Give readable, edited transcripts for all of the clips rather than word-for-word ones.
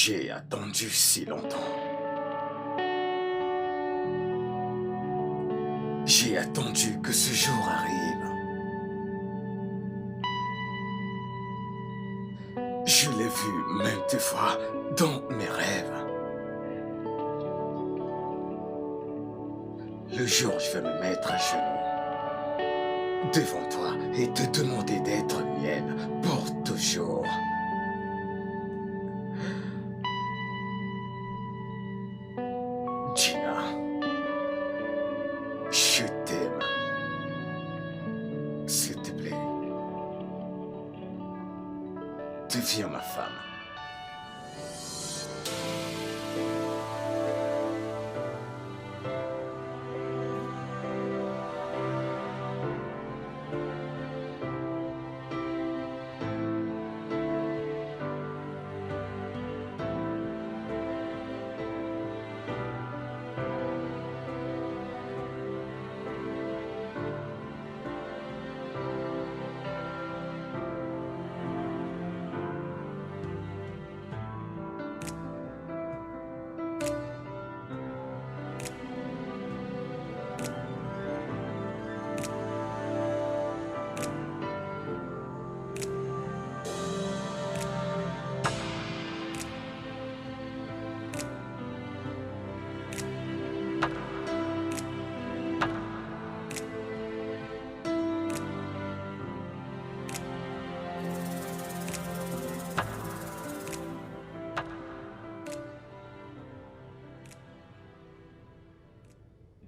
J'ai attendu si longtemps. J'ai attendu que ce jour arrive. Je l'ai vu maintes fois dans mes rêves. Le jour où je vais me mettre à genoux devant toi et te demander d'être mienne pour toujours. Gina, je t'aime. S'il te plaît, deviens ma femme.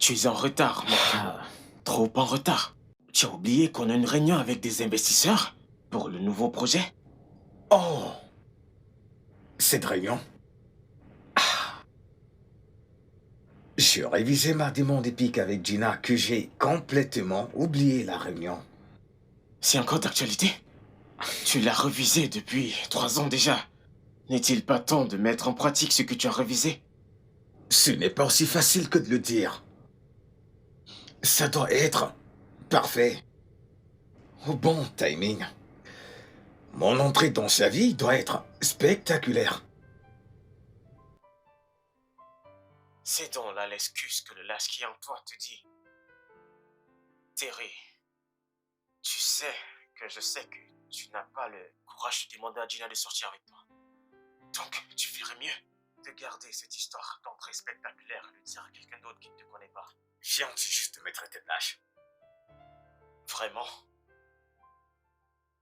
Tu es en retard, mon frère. Trop en retard. Tu as oublié qu'on a une réunion avec des investisseurs pour le nouveau projet? Oh! Cette réunion? J'ai révisé mardi monde épique avec Gina que j'ai complètement oublié la réunion. C'est encore d'actualité? Tu l'as revisé depuis 3 ans déjà. N'est-il pas temps de mettre en pratique ce que tu as révisé? Ce n'est pas aussi facile que de le dire. Ça doit être parfait. Au bon timing. Mon entrée dans sa vie doit être spectaculaire. C'est donc là l'excuse que le lâche qui est en toi te dit. Terry, tu sais que je sais que tu n'as pas le courage de demander à Gina de sortir avec toi. Donc, tu ferais mieux de garder cette histoire d'entrée spectaculaire et de dire à quelqu'un d'autre qui ne te connaît pas. Viens-tu juste de me traiter de lâche? Vraiment?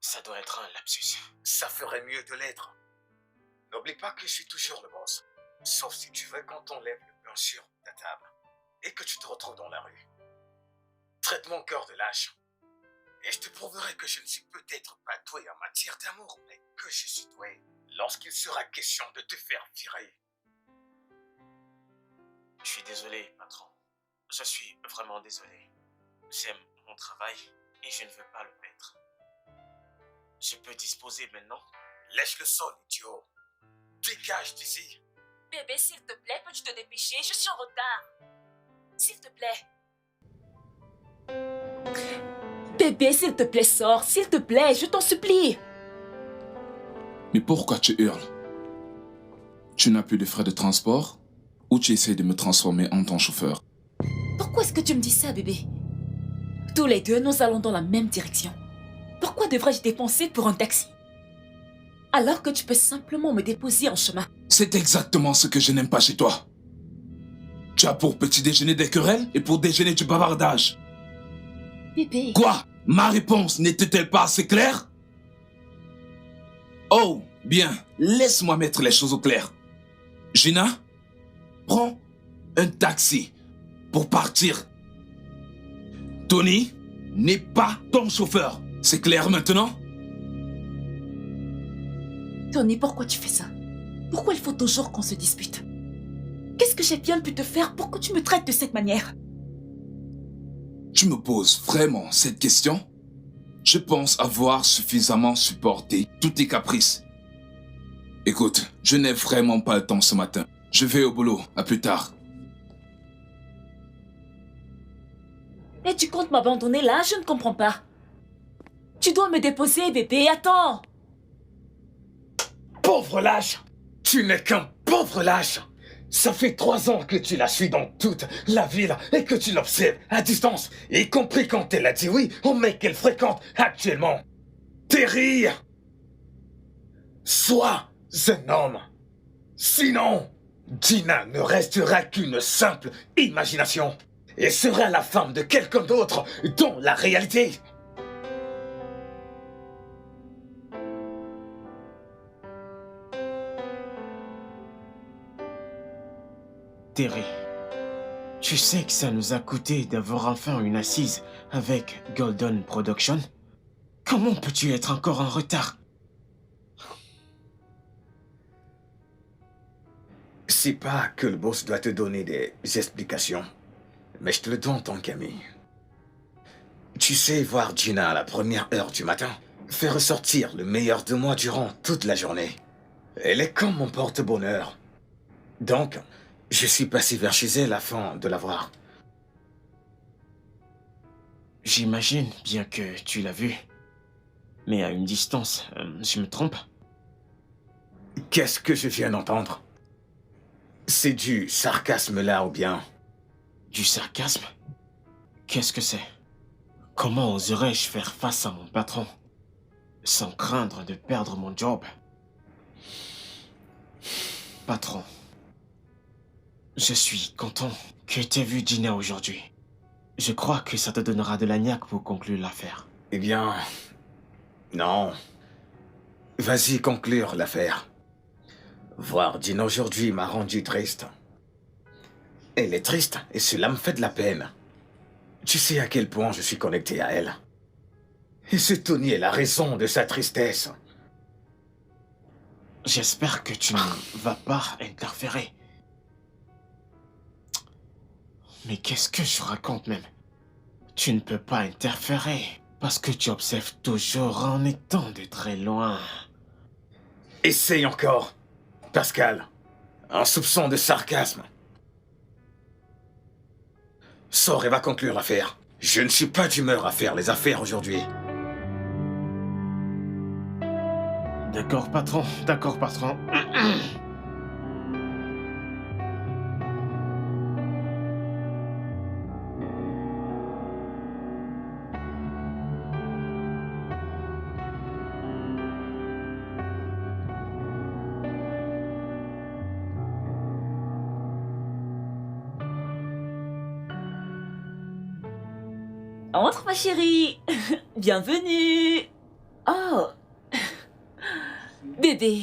Ça doit être un lapsus. Ça ferait mieux de l'être. N'oublie pas que je suis toujours le boss. Sauf si tu veux qu'on t'enlève le pain sur ta table et que tu te retrouves dans la rue. Traite mon cœur de lâche. Et je te prouverai que je ne suis peut-être pas doué en matière d'amour, mais que je suis doué lorsqu'il sera question de te faire virer. Je suis désolé, patron. Je suis vraiment désolé. J'aime mon travail et je ne veux pas le perdre. Je peux disposer maintenant? Lèche le sol, idiot. Dégage d'ici. Bébé, s'il te plaît, peux-tu te dépêcher? Je suis en retard. S'il te plaît. Bébé, s'il te plaît, sors. S'il te plaît, je t'en supplie. Mais pourquoi tu hurles? Tu n'as plus de frais de transport ou tu essaies de me transformer en ton chauffeur? Pourquoi est-ce que tu me dis ça, bébé? Tous les deux, nous allons dans la même direction. Pourquoi devrais-je dépenser pour un taxi? Alors que tu peux simplement me déposer en chemin. C'est exactement ce que je n'aime pas chez toi. Tu as pour petit déjeuner des querelles et pour déjeuner du bavardage. Bébé... Quoi? Ma réponse n'était-elle pas assez claire? Oh, bien, laisse-moi mettre les choses au clair. Gina, prends un taxi pour partir. Tony n'est pas ton chauffeur. C'est clair maintenant? Tony, pourquoi tu fais ça? Pourquoi il faut toujours qu'on se dispute? Qu'est-ce que j'ai bien pu te faire pour que tu me traites de cette manière? Tu me poses vraiment cette question? Je pense avoir suffisamment supporté tous tes caprices. Écoute, je n'ai vraiment pas le temps ce matin. Je vais au boulot. À plus tard. Et tu comptes m'abandonner là? Je ne comprends pas. Tu dois me déposer, bébé. Attends! Pauvre lâche! Tu n'es qu'un pauvre lâche. Ça fait 3 ans que tu la suis dans toute la ville et que tu l'observes à distance, y compris quand elle a dit oui au mec qu'elle fréquente actuellement. Terry, sois un homme. Sinon, Gina ne restera qu'une simple imagination et sera la femme de quelqu'un d'autre dans la réalité. Terry, tu sais que ça nous a coûté d'avoir enfin une assise avec Golden Production? Comment peux-tu être encore en retard? C'est pas que le boss doit te donner des explications, mais je te le dois en tant qu'ami. Tu sais, voir Gina à la première heure du matin fait ressortir le meilleur de moi durant toute la journée. Elle est comme mon porte-bonheur. Donc, je suis passé vers chez elle afin de la voir. J'imagine bien que tu l'as vue. Mais à une distance, je me trompe? Qu'est-ce que je viens d'entendre? C'est du sarcasme là ou bien? Du sarcasme? Qu'est-ce que c'est? Comment oserais-je faire face à mon patron sans craindre de perdre mon job? Patron, je suis content que tu aies vu Gina aujourd'hui. Je crois que ça te donnera de la niaque pour conclure l'affaire. Eh bien, non. Vas-y conclure l'affaire. Voir Gina aujourd'hui m'a rendu triste. Elle est triste et cela me fait de la peine. Tu sais à quel point je suis connecté à elle. Et ce Tony est la raison de sa tristesse. J'espère que tu ne vas pas interférer. Mais qu'est-ce que je raconte même? Tu ne peux pas interférer parce que tu observes toujours en étant de très loin. Essaye encore, Pascal. Un soupçon de sarcasme. Sors et va conclure l'affaire. Je ne suis pas d'humeur à faire les affaires aujourd'hui. D'accord, patron. D'accord, patron. Entre, ma chérie. Bienvenue. Oh. Bébé.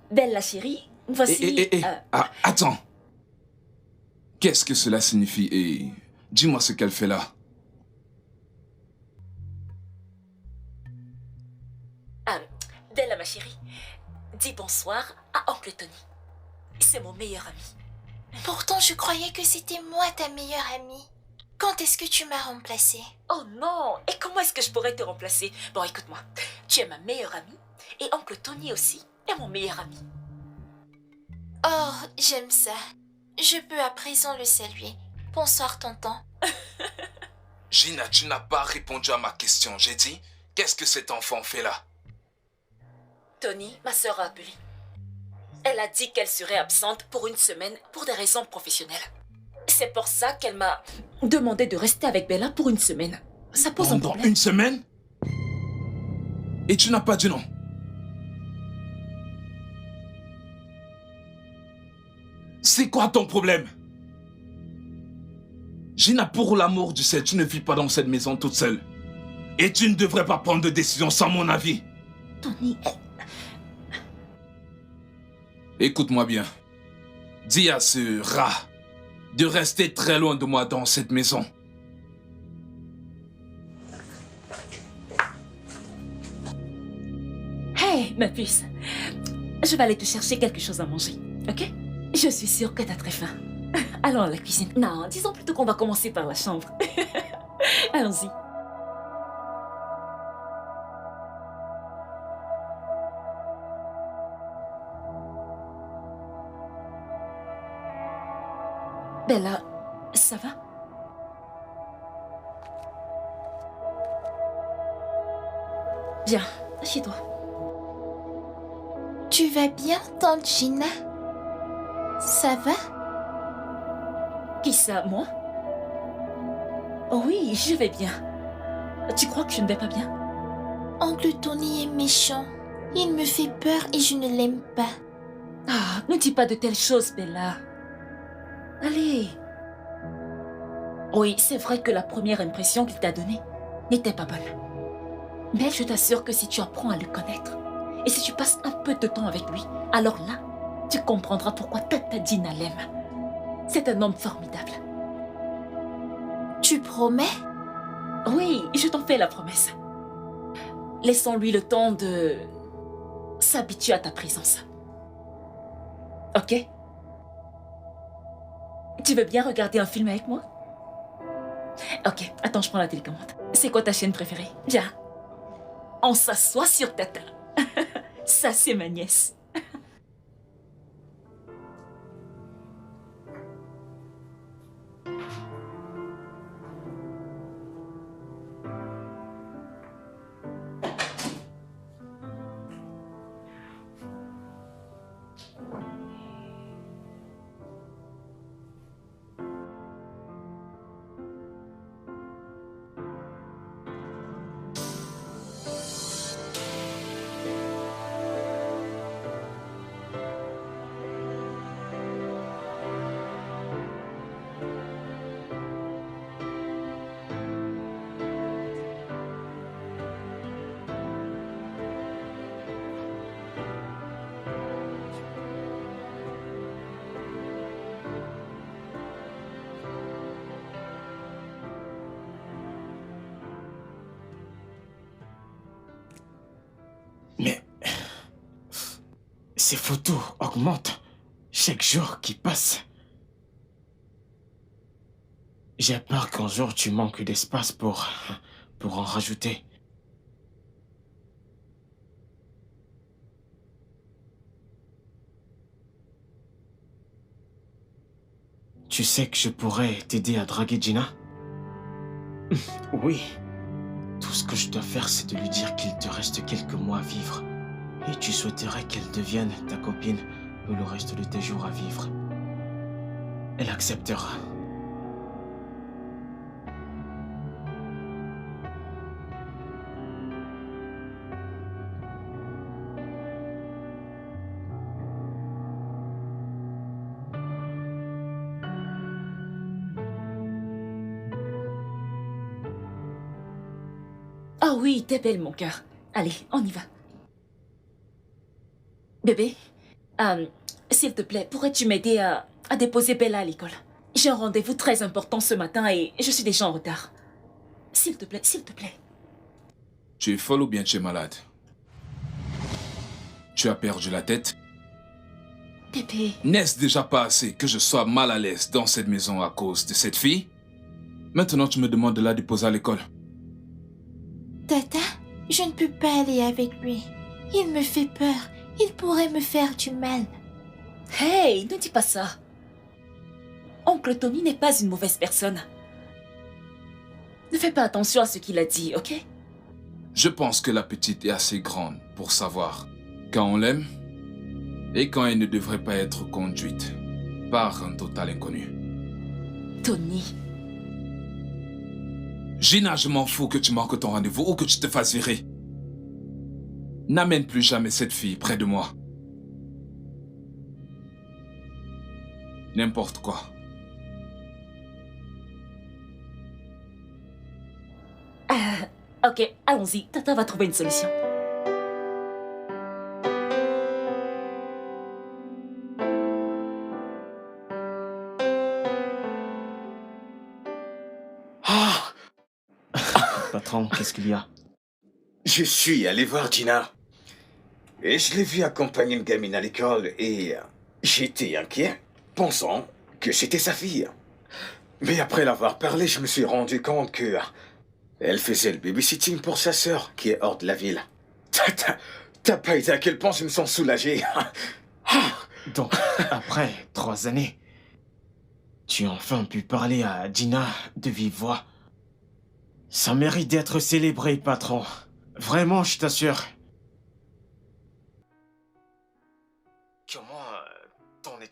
Belle la chérie. Voici... Attends. Qu'est-ce que cela signifie et dis-moi ce qu'elle fait là. Belle ma chérie. Dis bonsoir à Oncle Tony. C'est mon meilleur ami. Pourtant, je croyais que c'était moi ta meilleure amie. Quand est-ce que tu m'as remplacée? Oh non. Et comment est-ce que je pourrais te remplacer? Bon, écoute-moi. Tu es ma meilleure amie. Et Oncle Tony aussi est mon meilleur ami. Oh, j'aime ça. Je peux à présent le saluer. Bonsoir, tonton. Gina, tu n'as pas répondu à ma question. J'ai dit, qu'est-ce que cet enfant fait là? Tony, ma sœur a appelé. Elle a dit qu'elle serait absente pour une semaine pour des raisons professionnelles. C'est pour ça qu'elle m'a demandé de rester avec Bella pour une semaine. Ça pose un Pendant problème. une semaine? Et tu n'as pas dit non? C'est quoi ton problème? Gina, pour l'amour du ciel, tu ne vis pas dans cette maison toute seule. Et tu ne devrais pas prendre de décision sans mon avis. Tony... Écoute-moi bien. Dis à ce rat de rester très loin de moi dans cette maison. Hey, ma puce. Je vais aller te chercher quelque chose à manger, ok? Je suis sûre que t'as très faim. Allons à la cuisine. Non, disons plutôt qu'on va commencer par la chambre. Allons-y. Bella, ça va? Viens, assieds-toi. Tu vas bien, tante Gina? Ça va? Qui ça, moi? Oui, je vais bien. Tu crois que je ne vais pas bien? Oncle Tony est méchant. Il me fait peur et je ne l'aime pas. Ah, ne dis pas de telles choses, Bella. Allez. Oui, c'est vrai que la première impression qu'il t'a donnée n'était pas bonne. Mais je t'assure que si tu apprends à le connaître, et si tu passes un peu de temps avec lui, alors là, tu comprendras pourquoi Tata Gina l'aime. C'est un homme formidable. Tu promets? Oui, je t'en fais la promesse. Laissons-lui le temps de s'habituer à ta présence. Ok? Tu veux bien regarder un film avec moi? Ok, attends, je prends la télécommande. C'est quoi ta chaîne préférée? Viens. On s'assoit sur Tata. Ça, c'est ma nièce. Mais ces photos augmentent chaque jour qui passe. J'ai peur qu'un jour tu manques d'espace pour en rajouter. Tu sais que je pourrais t'aider à draguer Gina? Oui. Tout ce que je dois faire, c'est de lui dire qu'il te reste quelques mois à vivre. Et tu souhaiterais qu'elle devienne ta copine pour le reste de tes jours à vivre. Elle acceptera. Ah oui, t'es belle, mon cœur. Allez, on y va. Bébé, s'il te plaît, pourrais-tu m'aider à déposer Bella à l'école? J'ai un rendez-vous très important ce matin et je suis déjà en retard. S'il te plaît, s'il te plaît. Tu es folle ou bien tu es malade? Tu as perdu la tête? Bébé. N'est-ce déjà pas assez que je sois mal à l'aise dans cette maison à cause de cette fille? Maintenant, tu me demandes de la déposer à l'école. Tata, je ne peux pas aller avec lui. Il me fait peur. Il pourrait me faire du mal. Hey, ne dis pas ça. Oncle Tony n'est pas une mauvaise personne. Ne fais pas attention à ce qu'il a dit, ok? Je pense que la petite est assez grande pour savoir quand on l'aime et quand elle ne devrait pas être conduite par un total inconnu. Tony. Gina, je m'en fous que tu manques ton rendez-vous ou que tu te fasses virer. N'amène plus jamais cette fille près de moi. N'importe quoi. Ok, allons-y. Tata va trouver une solution. Ah! Patron, qu'est-ce qu'il y a? Je suis allé voir Gina. Et je l'ai vue accompagner une gamine à l'école et j'étais inquiet, pensant que c'était sa fille. Mais après l'avoir parlé, je me suis rendu compte que elle faisait le babysitting pour sa sœur qui est hors de la ville. T'as pas idée à quel point je me sens soulagé. Donc, après 3 années, tu as enfin pu parler à Gina de vive voix. Ça mérite d'être célébré, patron. Vraiment, je t'assure.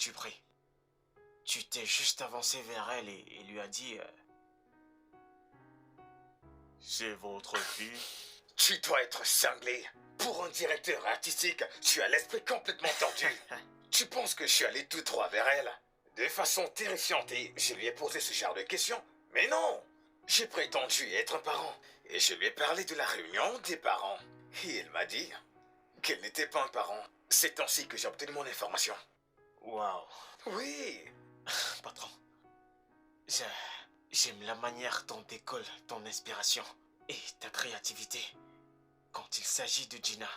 tu pris? Tu t'es juste avancé vers elle et lui as dit... C'est votre fille? Tu dois être cinglé. Pour un directeur artistique, tu as l'esprit complètement tordu. Tu penses que je suis allé tout droit vers elle? De façon terrifiante, et je lui ai posé ce genre de questions. Mais non! J'ai prétendu être un parent. Et je lui ai parlé de la réunion des parents. Et elle m'a dit qu'elle n'était pas un parent. C'est ainsi que j'ai obtenu mon information. Waouh. Oui. Patron, j'aime la manière dont décolle ton inspiration et ta créativité quand il s'agit de Gina.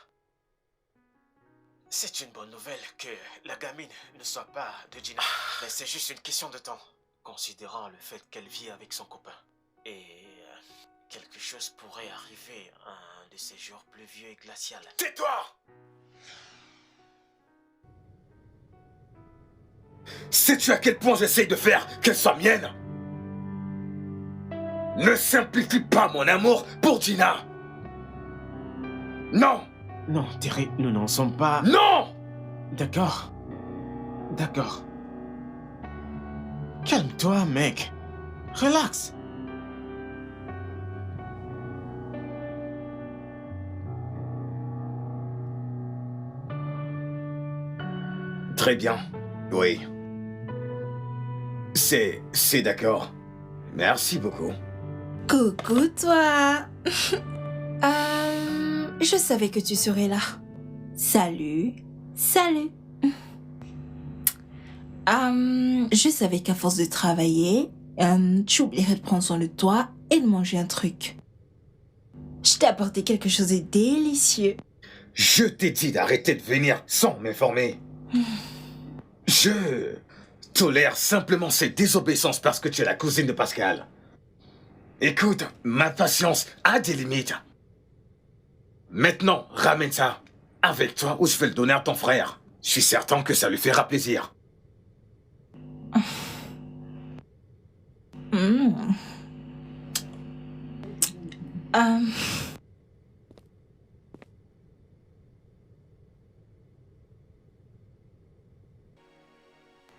C'est une bonne nouvelle que la gamine ne soit pas de Gina, mais c'est juste une question de temps, considérant le fait qu'elle vit avec son copain. Et quelque chose pourrait arriver un de ces jours pluvieux et glaciaux. Tais-toi! Sais-tu à quel point j'essaye de faire qu'elle soit mienne? Ne simplifie pas mon amour pour Gina! Non! Non, Terry, nous n'en sommes pas... Non! D'accord. D'accord. Calme-toi, mec. Relax. Très bien. Oui. C'est d'accord. Merci beaucoup. Coucou toi. Je savais que tu serais là. Salut. Salut. Je savais qu'à force de travailler, tu oublierais de prendre soin de toi et de manger un truc. Je t'ai apporté quelque chose de délicieux. Je t'ai dit d'arrêter de venir sans m'informer. Je tolère simplement cette désobéissance parce que tu es la cousine de Pascal. Écoute, ma patience a des limites. Maintenant, ramène ça avec toi ou je vais le donner à ton frère. Je suis certain que ça lui fera plaisir.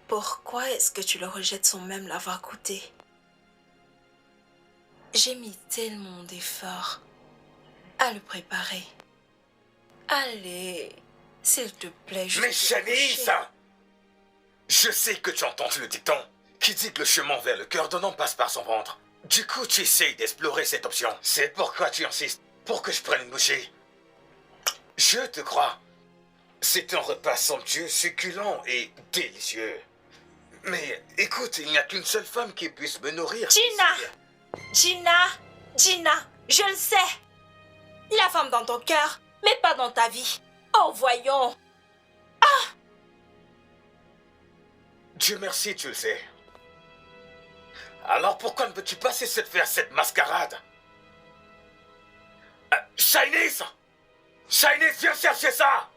Pourquoi est-ce que tu le rejettes sans même l'avoir goûté? J'ai mis tellement d'efforts à le préparer. Allez, s'il te plaît, je Mais vais te Shanice, coucher. je sais que tu entends le dicton qui dit que le chemin vers le cœur d'un homme passe par son ventre. Du coup, tu essayes d'explorer cette option. C'est pourquoi tu insistes pour que je prenne une bouchée. Je te crois. C'est un repas somptueux, succulent et délicieux. Mais écoute, il n'y a qu'une seule femme qui puisse me nourrir. Gina, je le sais. La femme dans ton cœur, mais pas dans ta vie. Oh, voyons. Dieu merci, tu le sais. Alors pourquoi ne veux-tu pas cesser de faire cette mascarade? Shinice! Shinice, viens chercher ça!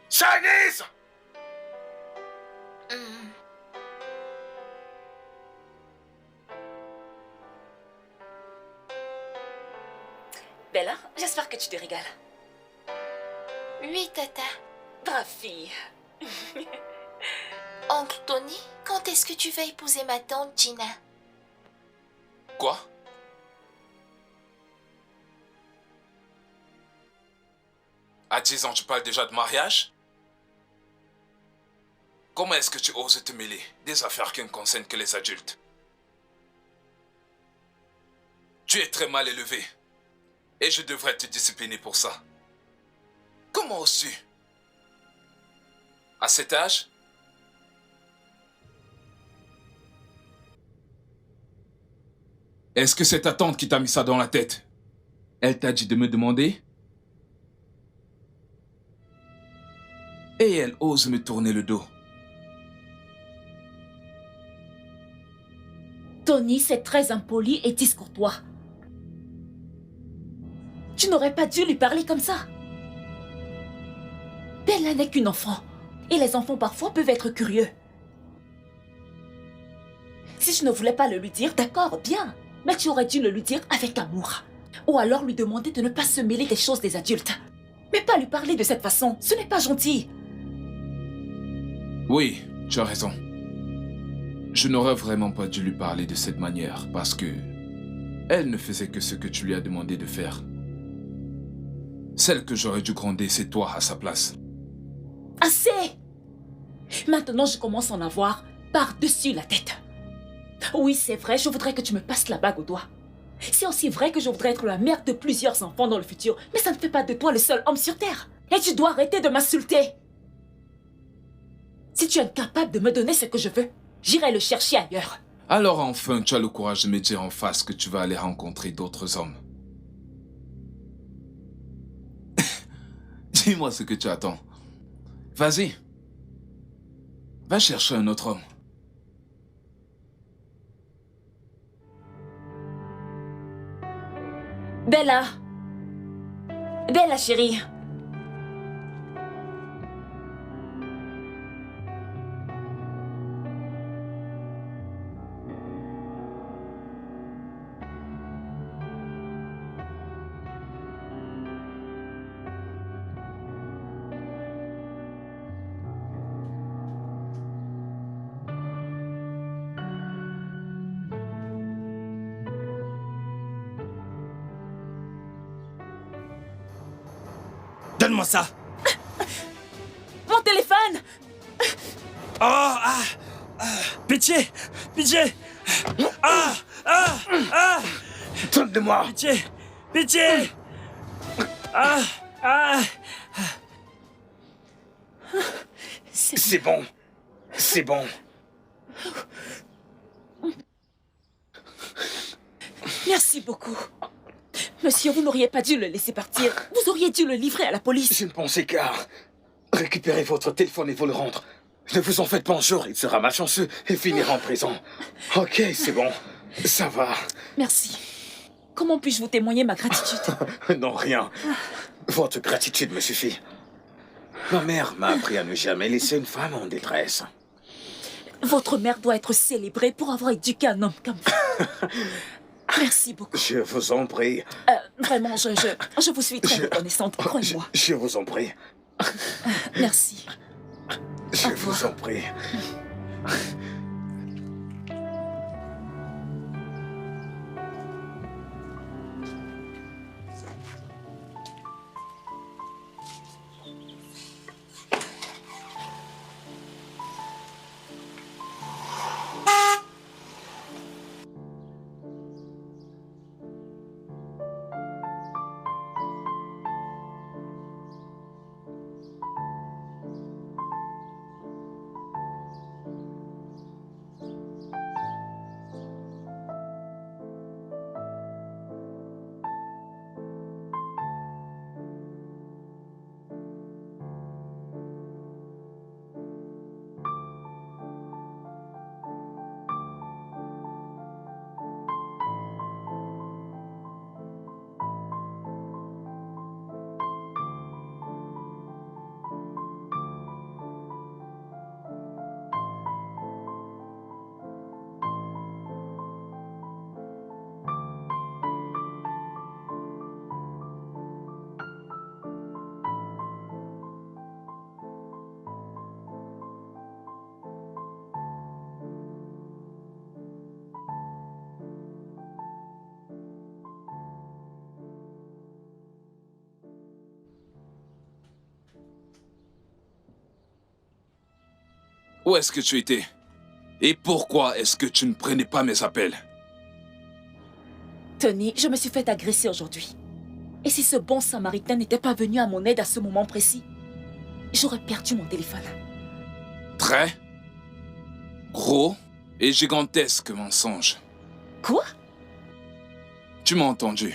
Shinice! Bella, j'espère que tu te régales. Oui, tata. Brave fille. Oncle Tony, quand est-ce que tu vas épouser ma tante Gina? Quoi? À 10 ans, tu parles déjà de mariage? Comment est-ce que tu oses te mêler des affaires qui ne concernent que les adultes? Tu es très mal élevé. Et je devrais te discipliner pour ça. Comment oses-tu? À cet âge? Est-ce que c'est ta tante qui t'a mis ça dans la tête? Elle t'a dit de me demander? Et elle ose me tourner le dos. Tony, c'est très impoli et discourtois. Tu n'aurais pas dû lui parler comme ça. Bella n'est qu'une enfant. Et les enfants parfois peuvent être curieux. Si je ne voulais pas le lui dire, d'accord, bien. Mais tu aurais dû le lui dire avec amour. Ou alors lui demander de ne pas se mêler des choses des adultes. Mais pas lui parler de cette façon, ce n'est pas gentil. Oui, Tu as raison. Je n'aurais vraiment pas dû lui parler de cette manière parce que elle ne faisait que ce que tu lui as demandé de faire. Celle que j'aurais dû gronder, c'est toi à sa place. Assez! Maintenant, je commence à en avoir par-dessus la tête. Oui, c'est vrai, je voudrais que tu me passes la bague au doigt. C'est aussi vrai que je voudrais être la mère de plusieurs enfants dans le futur, mais ça ne fait pas de toi le seul homme sur Terre. Et tu dois arrêter de m'insulter. Si tu es incapable de me donner ce que je veux, j'irai le chercher ailleurs. Alors enfin, tu as le courage de me dire en face que tu vas aller rencontrer d'autres hommes. Dis-moi ce que tu attends. Vas-y. Va chercher un autre homme. Bella. Bella, chérie. Donne-moi ça. Mon téléphone! Oh, ah, ah, pitié, pitié. Ah, ah, ah, Donne-moi. pitié, pitié. Ah, ah. C'est bon. C'est bon. Merci beaucoup. Monsieur, vous n'auriez pas dû le laisser partir. Vous auriez dû le livrer à la police. Je ne pensais qu'à récupérer votre téléphone et vous le rendre. Ne vous en faites pas un jour, il sera malchanceux et finira en prison. Ok, c'est bon. Ça va. Merci. Comment puis-je vous témoigner ma gratitude? Non, rien. Votre gratitude me suffit. Ma mère m'a appris à ne jamais laisser une femme en détresse. Votre mère doit être célébrée pour avoir éduqué un homme comme vous. Merci beaucoup. Je vous en prie. Vraiment, je vous suis très reconnaissante, croyez-moi. Je vous en prie. Merci. Je vous en prie. Où est-ce que tu étais? Et pourquoi est-ce que tu ne prenais pas mes appels? Tony, je me suis fait agresser aujourd'hui. Et si ce bon samaritain n'était pas venu à mon aide à ce moment précis, j'aurais perdu mon téléphone. Très gros et gigantesque mensonge. Quoi? Tu m'as entendu.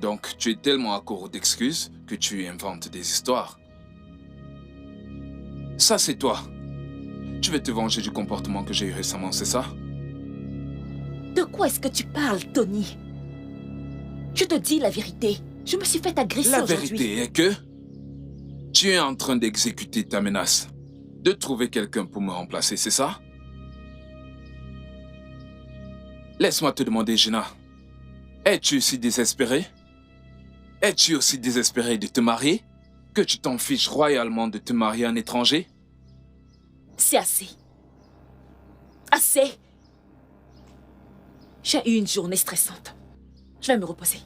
Donc, tu es tellement à court d'excuses que tu inventes des histoires. Ça, c'est toi. Tu veux te venger du comportement que j'ai eu récemment, c'est ça? De quoi est-ce que tu parles, Tony? Je te dis la vérité. Je me suis fait agresser La aujourd'hui. vérité est que tu es en train d'exécuter ta menace. De trouver quelqu'un pour me remplacer, c'est ça? Laisse-moi te demander, Gina. Es-tu aussi désespérée? Es-tu aussi désespérée de te marier que tu t'en fiches royalement de te marier à un étranger? C'est assez. Assez. J'ai eu une journée stressante. Je vais me reposer.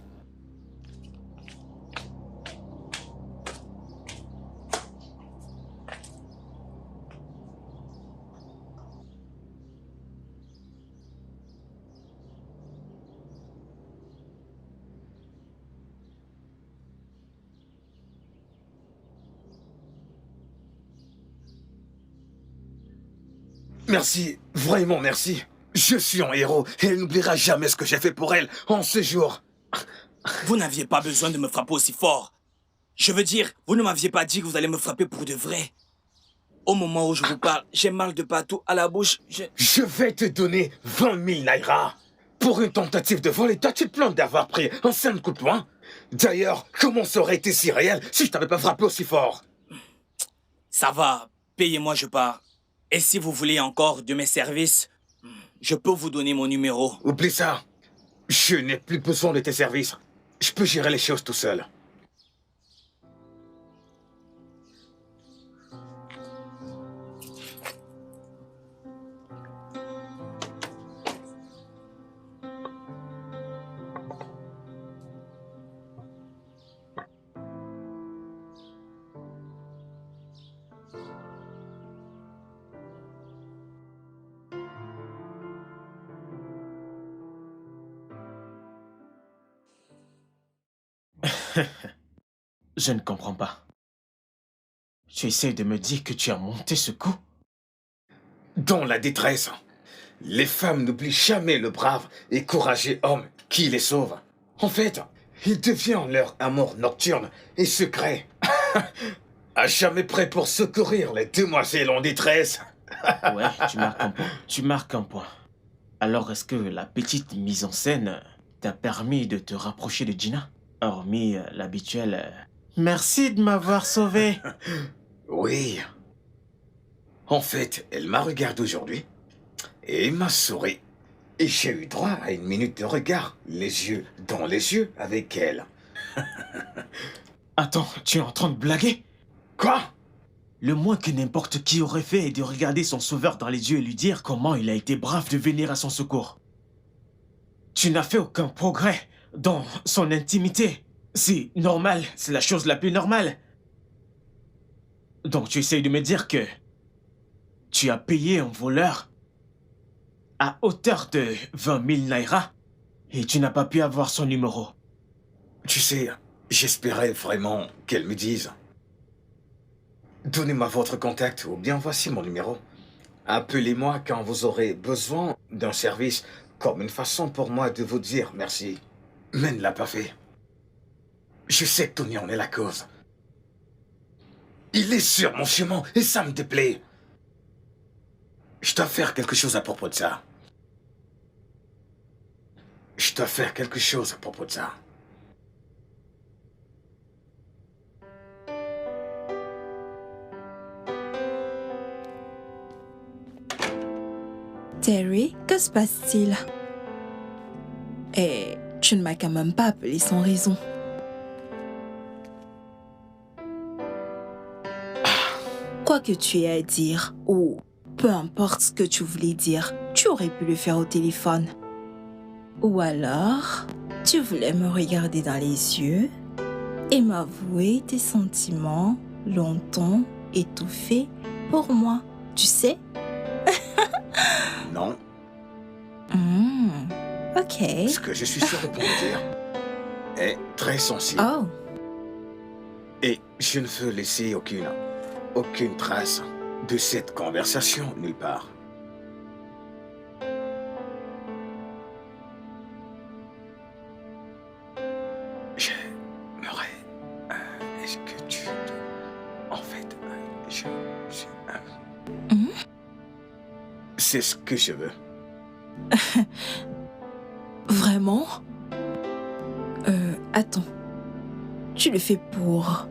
Merci, vraiment merci. Je suis un héros et elle n'oubliera jamais ce que j'ai fait pour elle en ce jour. Vous n'aviez pas besoin de me frapper aussi fort. Je veux dire, vous ne m'aviez pas dit que vous allez me frapper pour de vrai. Au moment où je vous parle, j'ai mal de partout à la bouche. Je vais te donner 20 000 naira. Pour une tentative de vol, et toi tu te plains d'avoir pris un simple coup de poing. D'ailleurs, comment ça aurait été si réel si je t'avais pas frappé aussi fort? Ça va, payez-moi, je pars. Et si vous voulez encore de mes services, je peux vous donner mon numéro. Oublie ça. Je n'ai plus besoin de tes services. Je peux gérer les choses tout seul. Je ne comprends pas. Tu essaies de me dire que tu as monté ce coup? Dans la détresse, les femmes n'oublient jamais le brave et courageux homme qui les sauve. En fait, il devient leur amour nocturne et secret. À jamais prêt pour secourir les demoiselles en détresse. Ouais, tu marques un point. Alors est-ce que la petite mise en scène t'a permis de te rapprocher de Gina? Hormis l'habituel merci de m'avoir sauvé. Oui. En fait, elle m'a regardé aujourd'hui et m'a souri. Et j'ai eu droit à une minute de regard, les yeux dans les yeux avec elle. Attends, tu es en train de blaguer? Quoi? Le moins que n'importe qui aurait fait est de regarder son sauveur dans les yeux et lui dire comment il a été brave de venir à son secours. Tu n'as fait aucun progrès dans son intimité. C'est normal, c'est la chose la plus normale. Donc tu essayes de me dire que tu as payé un voleur à hauteur de 20 000 naira et tu n'as pas pu avoir son numéro. Tu sais, j'espérais vraiment qu'elle me dise. Donnez-moi votre contact ou bien voici mon numéro. Appelez-moi quand vous aurez besoin d'un service comme une façon pour moi de vous dire merci. Mais elle ne l'a pas fait. Je sais que Tony en est la cause. Il est sur mon chemin et ça me déplaît. Je dois faire quelque chose à propos de ça. Je dois faire quelque chose à propos de ça. Terry, que se passe-t-il? Et tu ne m'as quand même pas appelé sans raison. Quoi que tu aies à dire, ou peu importe ce que tu voulais dire, tu aurais pu le faire au téléphone. Ou alors, tu voulais me regarder dans les yeux et m'avouer tes sentiments longtemps étouffés pour moi, tu sais? Non. Ok. Ce que je suis sûr de pouvoir dire est très sensible. Oh. Et je ne veux laisser aucune trace de cette conversation nulle part. J'aimerais... Est-ce que tu... En fait, c'est ce que je veux. Vraiment? Attends. Tu le fais pour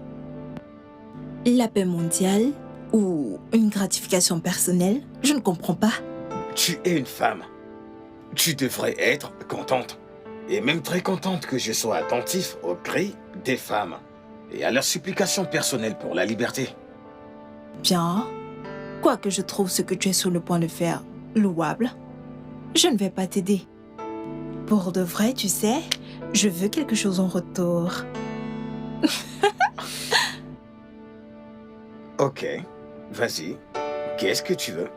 la paix mondiale ou une gratification personnelle? Je ne comprends pas. Tu es une femme. Tu devrais être contente. Et même très contente que je sois attentif aux cris des femmes et à leurs supplications personnelles pour la liberté. Bien. Quoique je trouve ce que tu es sur le point de faire louable, je ne vais pas t'aider. Pour de vrai, tu sais, je veux quelque chose en retour. Ok, vas-y. Qu'est-ce que tu veux?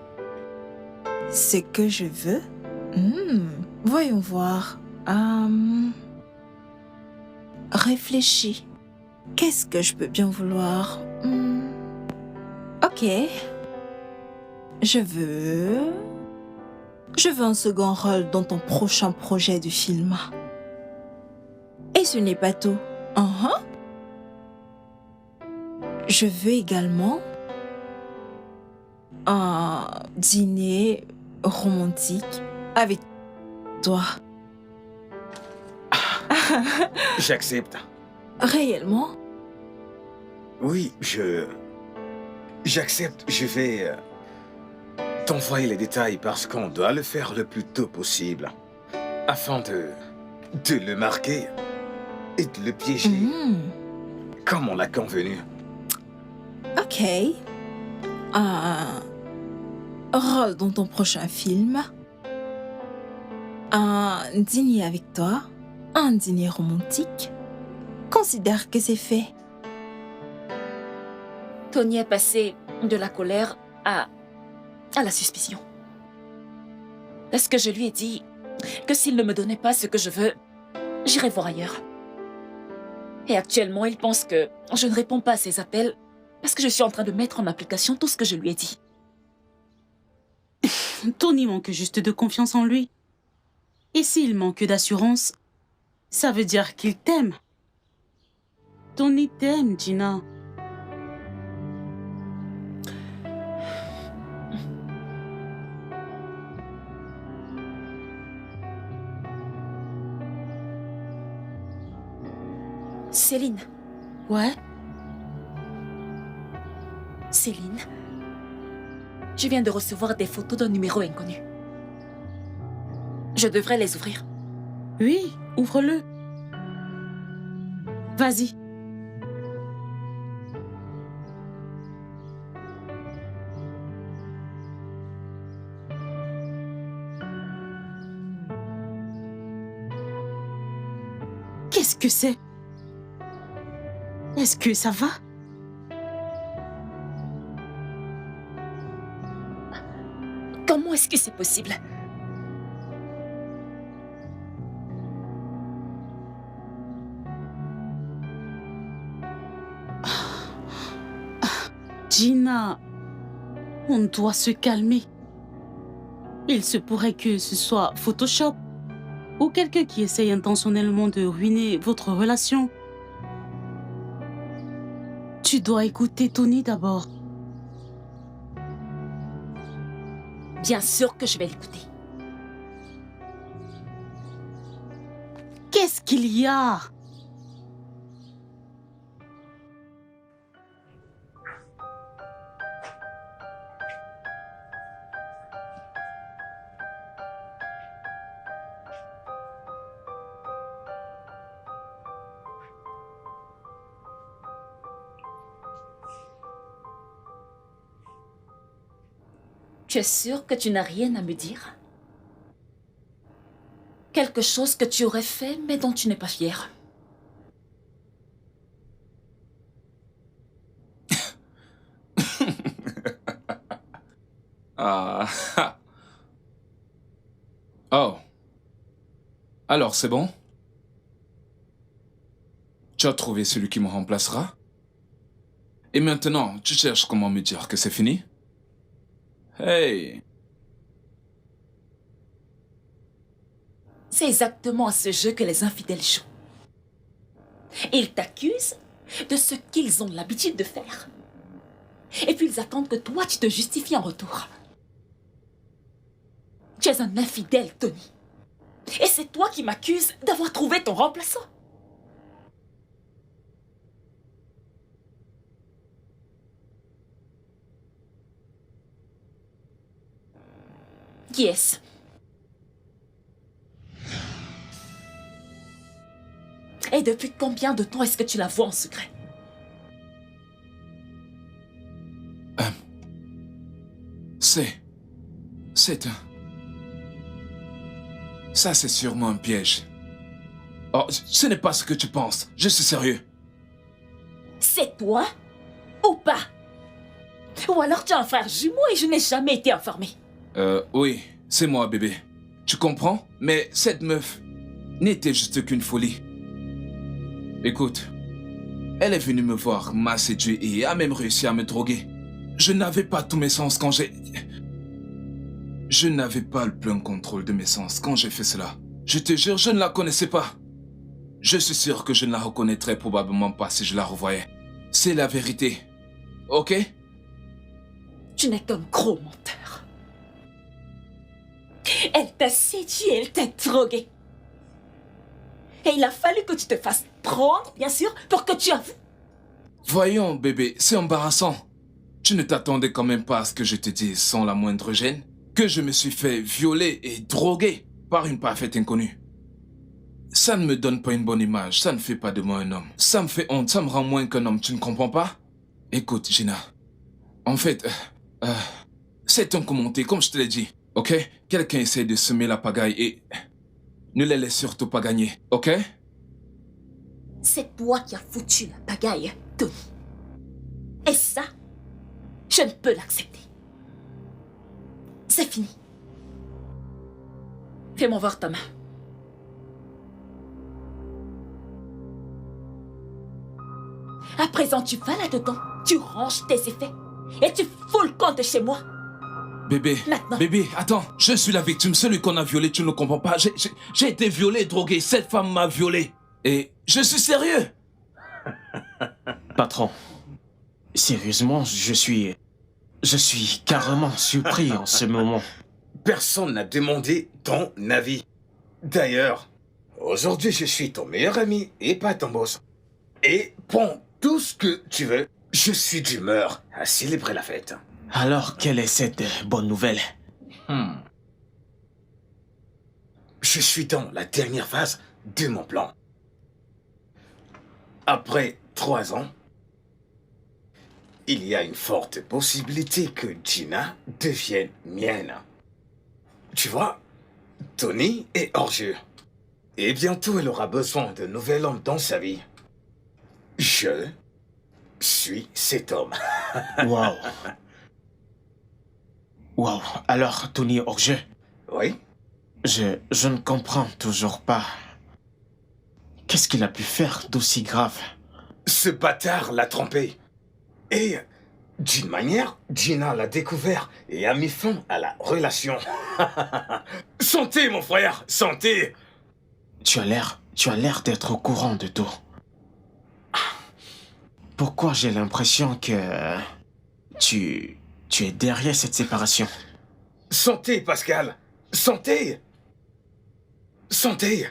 Ce que je veux? Voyons voir. Réfléchis. Qu'est-ce que je peux bien vouloir? Ok. Je veux un second rôle dans ton prochain projet de film. Et ce n'est pas tout. Je veux également un dîner romantique avec toi. J'accepte. Réellement? Oui, j'accepte. Je vais t'envoyer les détails parce qu'on doit le faire le plus tôt possible. Afin de le marquer et de le piéger comme on l'a convenu. Ok. Un rôle dans ton prochain film. Un dîner avec toi. Un dîner romantique. Considère que c'est fait. Tony est passé de la colère à la suspicion. Parce que je lui ai dit que s'il ne me donnait pas ce que je veux, j'irai voir ailleurs. Et actuellement, il pense que je ne réponds pas à ses appels parce que je suis en train de mettre en application tout ce que je lui ai dit. Tony manque juste de confiance en lui. Et s'il manque d'assurance, ça veut dire qu'il t'aime. Tony t'aime, Gina. Céline. Ouais? Céline. Je viens de recevoir des photos d'un numéro inconnu. Je devrais les ouvrir. Oui, ouvre-le. Vas-y. Qu'est-ce que c'est? Est-ce que ça va? Comment est-ce que c'est possible? Gina, on doit se calmer. Il se pourrait que ce soit Photoshop ou quelqu'un qui essaye intentionnellement de ruiner votre relation. Tu dois écouter Tony d'abord. Bien sûr que je vais l'écouter. Qu'est-ce qu'il y a? Tu es sûr que tu n'as rien à me dire? Quelque chose que tu aurais fait mais dont tu n'es pas fier. Ah. Oh. Alors, c'est bon? Tu as trouvé celui qui me remplacera? Et maintenant, tu cherches comment me dire que c'est fini? Hey! C'est exactement à ce jeu que les infidèles jouent. Ils t'accusent de ce qu'ils ont l'habitude de faire. Et puis ils attendent que toi, tu te justifies en retour. Tu es un infidèle, Tony. Et c'est toi qui m'accuses d'avoir trouvé ton remplaçant. Qui est-ce? Et depuis combien de temps est-ce que tu la vois en secret? C'est un... Ça, c'est sûrement un piège. Oh, ce n'est pas ce que tu penses. Je suis sérieux. C'est toi ou pas? Ou alors tu as un frère jumeau et je n'ai jamais été informée. Oui, c'est moi, bébé. Tu comprends? Mais cette meuf n'était juste qu'une folie. Écoute, elle est venue me voir, m'a séduit et a même réussi à me droguer. Je n'avais pas tous mes sens quand j'ai... Je n'avais pas le plein contrôle de mes sens quand j'ai fait cela. Je te jure, je ne la connaissais pas. Je suis sûr que je ne la reconnaîtrais probablement pas si je la revoyais. C'est la vérité. Ok? Tu n'es qu'un gros menteur. Elle t'a séduit, elle t'a drogué. Et il a fallu que tu te fasses prendre, bien sûr, pour que tu avoues. Voyons, bébé, c'est embarrassant. Tu ne t'attendais quand même pas à ce que je te dise sans la moindre gêne que je me suis fait violer et droguer par une parfaite inconnue. Ça ne me donne pas une bonne image, ça ne fait pas de moi un homme. Ça me fait honte, ça me rend moins qu'un homme, tu ne comprends pas? Écoute, Gina, en fait, c'est un commenté, comme je te l'ai dit, ok? Quelqu'un essaie de semer la pagaille et ne les laisse surtout pas gagner, ok? C'est toi qui as foutu la pagaille, Tony. Et ça, je ne peux l'accepter. C'est fini. Fais-moi voir ta main. À présent, tu vas là-dedans, tu ranges tes effets et tu fous le camp de chez moi. Bébé, Maintenant. bébé, attends, je suis la victime, celui qu'on a violé, tu ne le comprends pas. J'ai été violé, drogué, cette femme m'a violé. Et je suis sérieux. Patron, sérieusement, je suis carrément surpris en ce moment. Personne n'a demandé ton avis. D'ailleurs, aujourd'hui, je suis ton meilleur ami et pas ton boss. Et prends tout ce que tu veux. Je suis d'humeur à célébrer la fête. Alors, quelle est cette bonne nouvelle? Je suis dans la dernière phase de mon plan. Après 3 ans, il y a une forte possibilité que Gina devienne mienne. Tu vois, Tony est hors jeu. Et bientôt, elle aura besoin d'un nouvel homme dans sa vie. Je suis cet homme. Waouh. Waouh. Alors, Tony est hors jeu. Oui? Je ne comprends toujours pas. Qu'est-ce qu'il a pu faire d'aussi grave? Ce bâtard l'a trompé. Et d'une manière, Gina l'a découvert et a mis fin à la relation. Santé, mon frère, santé! Tu as l'air d'être au courant de tout. Pourquoi j'ai l'impression que tu es derrière cette séparation? Santé, Pascal! Santé! Santé!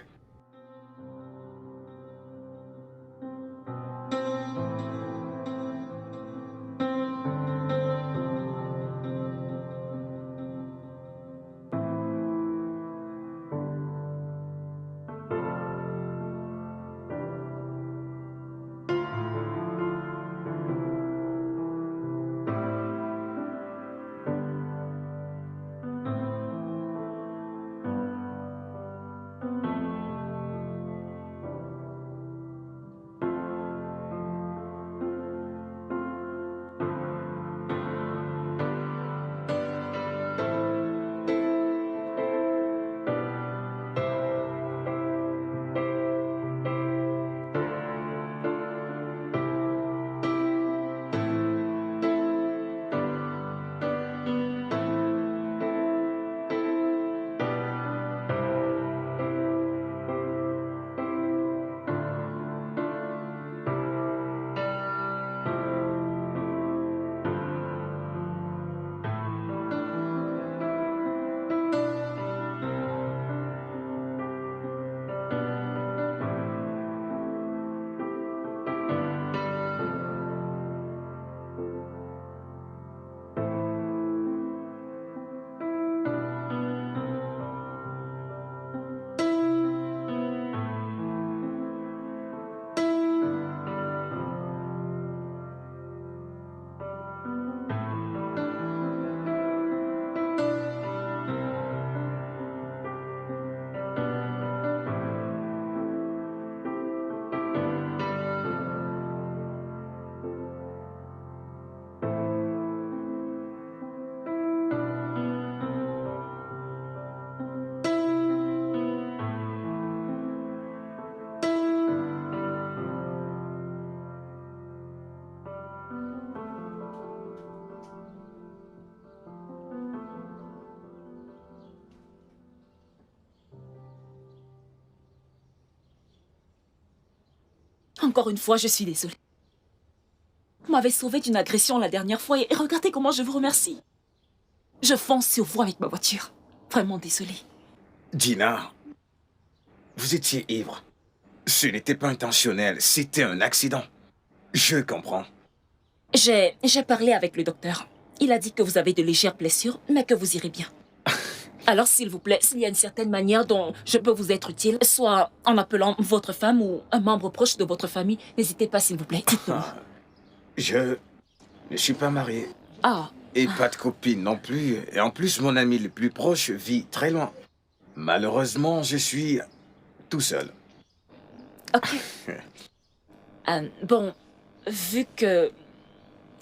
Encore une fois, je suis désolée. Vous m'avez sauvé d'une agression la dernière fois et regardez comment je vous remercie. Je fonce sur vous avec ma voiture. Vraiment désolée. Dina, vous étiez ivre. Ce n'était pas intentionnel, c'était un accident. Je comprends. J'ai parlé avec le docteur. Il a dit que vous avez de légères blessures, mais que vous irez bien. Alors, s'il vous plaît, s'il y a une certaine manière dont je peux vous être utile, soit en appelant votre femme ou un membre proche de votre famille, n'hésitez pas, s'il vous plaît. Dites-moi. Je ne suis pas marié. Ah, Et pas de copine non plus. Et en plus, mon ami le plus proche vit très loin. Malheureusement, je suis tout seul. ok. Bon, vu que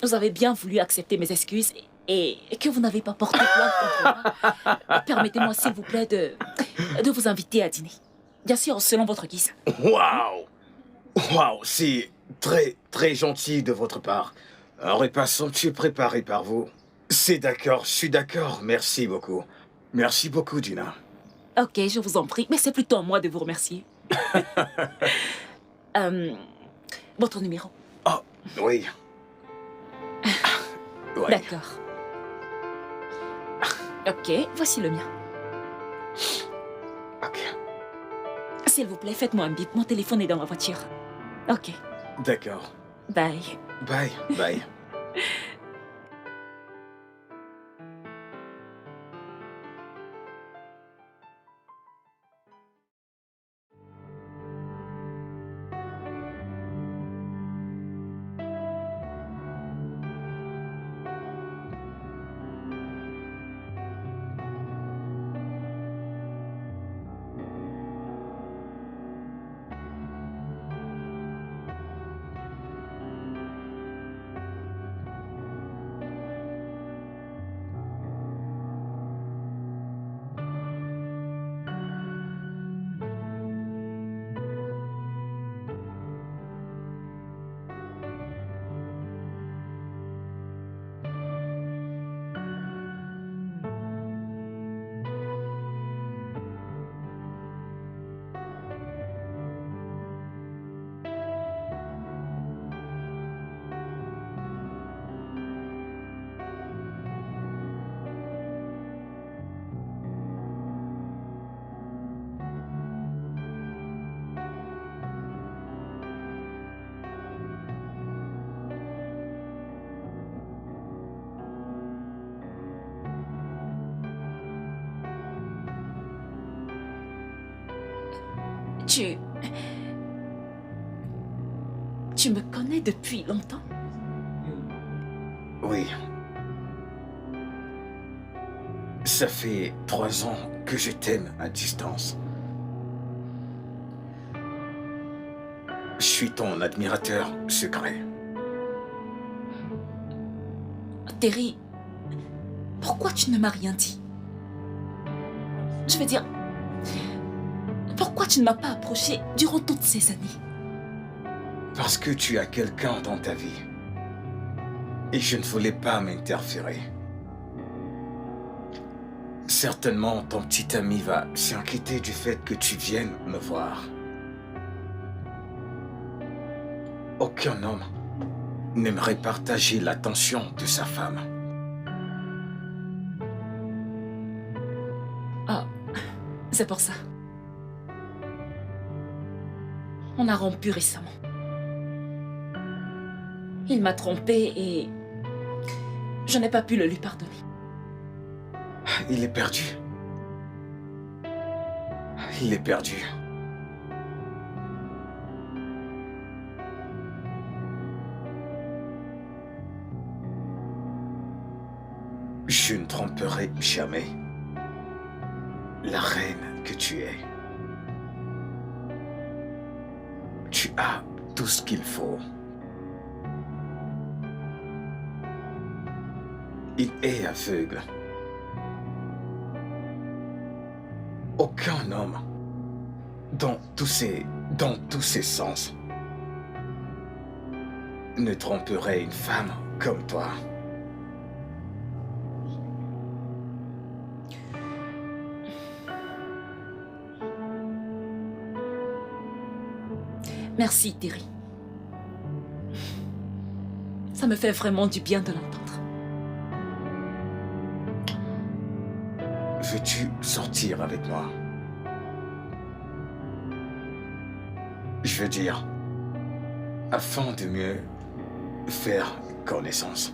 vous avez bien voulu accepter mes excuses et que vous n'avez pas porté plainte contre moi, permettez-moi, s'il vous plaît, de vous inviter à dîner. Bien sûr, selon votre guise. Waouh! Waouh, c'est très, très gentil de votre part. Un repas somptueux préparé par vous. C'est d'accord, je suis d'accord. Merci beaucoup. Merci beaucoup, Dina. Ok, je vous en prie, mais c'est plutôt à moi de vous remercier. Votre numéro. Oh, oui. Ouais. D'accord. Ok, voici le mien. Ok. S'il vous plaît, faites-moi un bip. Mon téléphone est dans ma voiture. Ok, D'accord. bye. Bye, bye. Tu me connais depuis longtemps? Oui. Ça fait 3 ans que je t'aime à distance. Je suis ton admirateur secret. Terry, pourquoi tu ne m'as rien dit? Je veux dire, pourquoi tu ne m'as pas approché durant toutes ces années? Parce que tu as quelqu'un dans ta vie. Et je ne voulais pas m'interférer. Certainement, ton petit ami va s'inquiéter du fait que tu viennes me voir. Aucun homme n'aimerait partager l'attention de sa femme. Ah, c'est pour ça. On a rompu récemment. Il m'a trompée et je n'ai pas pu le lui pardonner. Il est perdu. Il est perdu. Je ne tromperai jamais la reine que tu es. Tu as tout ce qu'il faut. Il est aveugle. Aucun homme, dans tous ses sens, ne tromperait une femme comme toi. Merci, Terry. Ça me fait vraiment du bien de l'entendre. Veux-tu sortir avec moi? Je veux dire, afin de mieux faire connaissance.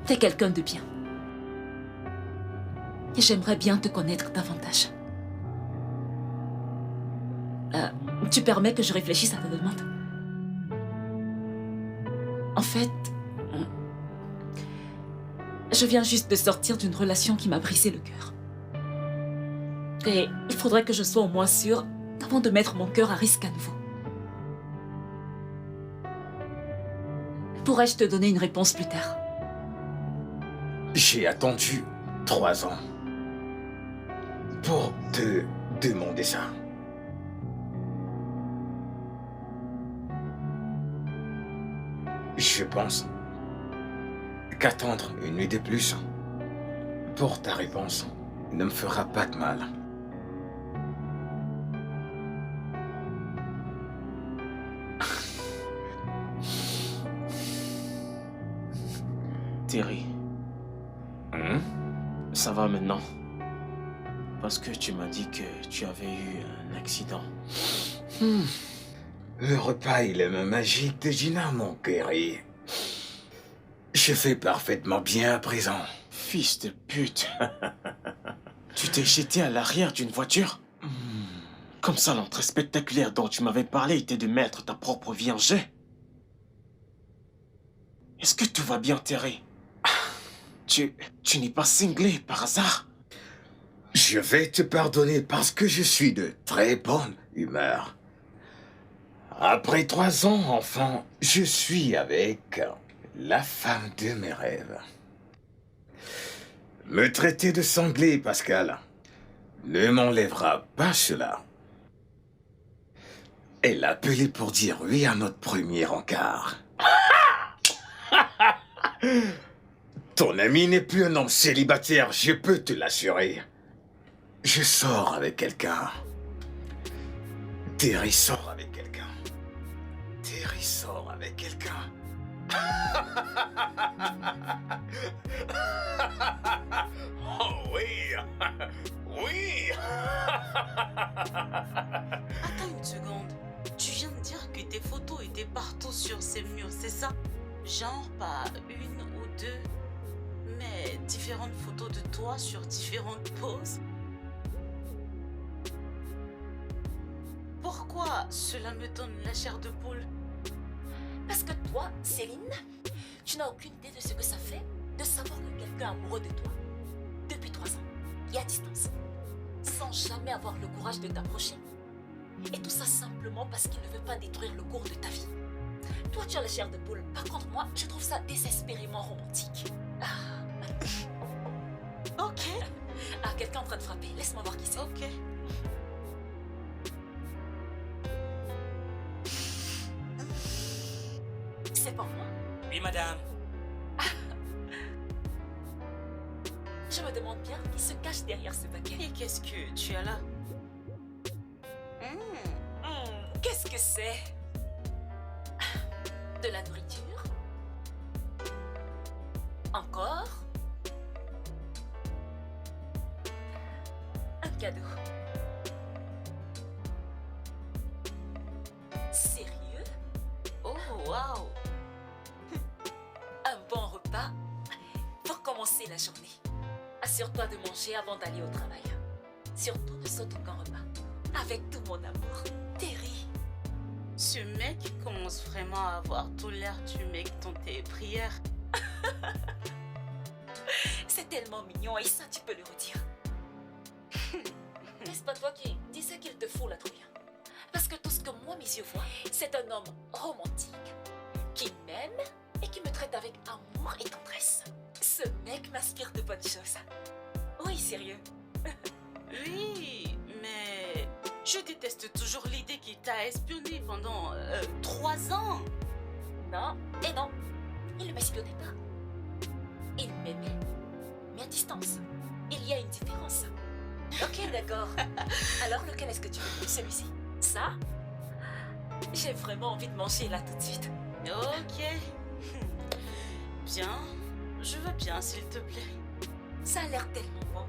T'es quelqu'un de bien. Et j'aimerais bien te connaître davantage. Tu permets que je réfléchisse à ta demande? En fait, je viens juste de sortir d'une relation qui m'a brisé le cœur. Et il faudrait que je sois au moins sûre avant de mettre mon cœur à risque à nouveau. Pourrais-je te donner une réponse plus tard? J'ai attendu 3 ans pour te demander ça. Je pense qu'attendre une nuit de plus pour ta réponse ne me fera pas de mal. Terry, ça va maintenant? Parce que tu m'as dit que tu avais eu un accident. Le repas et les mains magiques de Gina m'ont guéri. Je fais parfaitement bien à présent. Fils de pute. Tu t'es jeté à l'arrière d'une voiture? Comme ça, l'entrée spectaculaire dont tu m'avais parlé était de mettre ta propre vie en jeu. Est-ce que tout va bien, Terry? Tu n'es pas cinglé par hasard? Je vais te pardonner parce que je suis de très bonne humeur. Après 3 ans, enfant, je suis avec la femme de mes rêves. Me traiter de cinglé, Pascal, ne m'enlèvera pas cela. Elle a appelé pour dire oui à notre premier encart. Ton ami n'est plus un homme célibataire, je peux te l'assurer. Je sors avec quelqu'un. Terry sort avec quelqu'un. Terry sort avec quelqu'un. Oh oui. Oui. Attends une seconde. Tu viens de dire que tes photos étaient partout sur ces murs, c'est ça? Genre pas une ou deux, mais différentes photos de toi sur différentes poses. Pourquoi cela me donne la chair de poule? Parce que toi, Céline, tu n'as aucune idée de ce que ça fait de savoir que quelqu'un est amoureux de toi depuis 3 ans et à distance, sans jamais avoir le courage de t'approcher. Et tout ça simplement parce qu'il ne veut pas détruire le cours de ta vie. Toi, tu as la chair de poule. Par contre, moi, je trouve ça désespérément romantique. Ok, Ah, quelqu'un en train de frapper. Laisse-moi voir qui c'est. ok. C'est pour moi. Oui, madame. Je me demande bien qui se cache derrière ce paquet. Et qu'est-ce que tu as là? Qu'est-ce que c'est? De la nourriture? Encore? Un cadeau. Sérieux? Oh, waouh! Un bon repas pour commencer la journée. Assure-toi de manger avant d'aller au travail. Surtout ne saute aucun repas. Avec tout mon amour, Terry. Ce mec commence vraiment à avoir tout l'air du mec dans tes prières. C'est tellement mignon et ça tu peux le redire. N'est-ce pas toi qui disais qu'il te fout la trouille? Parce que tout ce que moi mes yeux voient, c'est un homme romantique qui m'aime et qui me traite avec amour et tendresse. Ce mec m'inspire de bonnes choses. Oui, sérieux. Oui, mais je déteste toujours l'idée qu'il t'a espionné pendant 3 ans. Non, et non. Il ne m'espionnait pas. Il m'aimait, mais à distance. Il y a une différence. Ok, d'accord. Alors, lequel est-ce que tu veux? Celui-ci? Ça? J'ai vraiment envie de manger là tout de suite. Ok. Bien. Je veux bien, s'il te plaît. Ça a l'air tellement bon.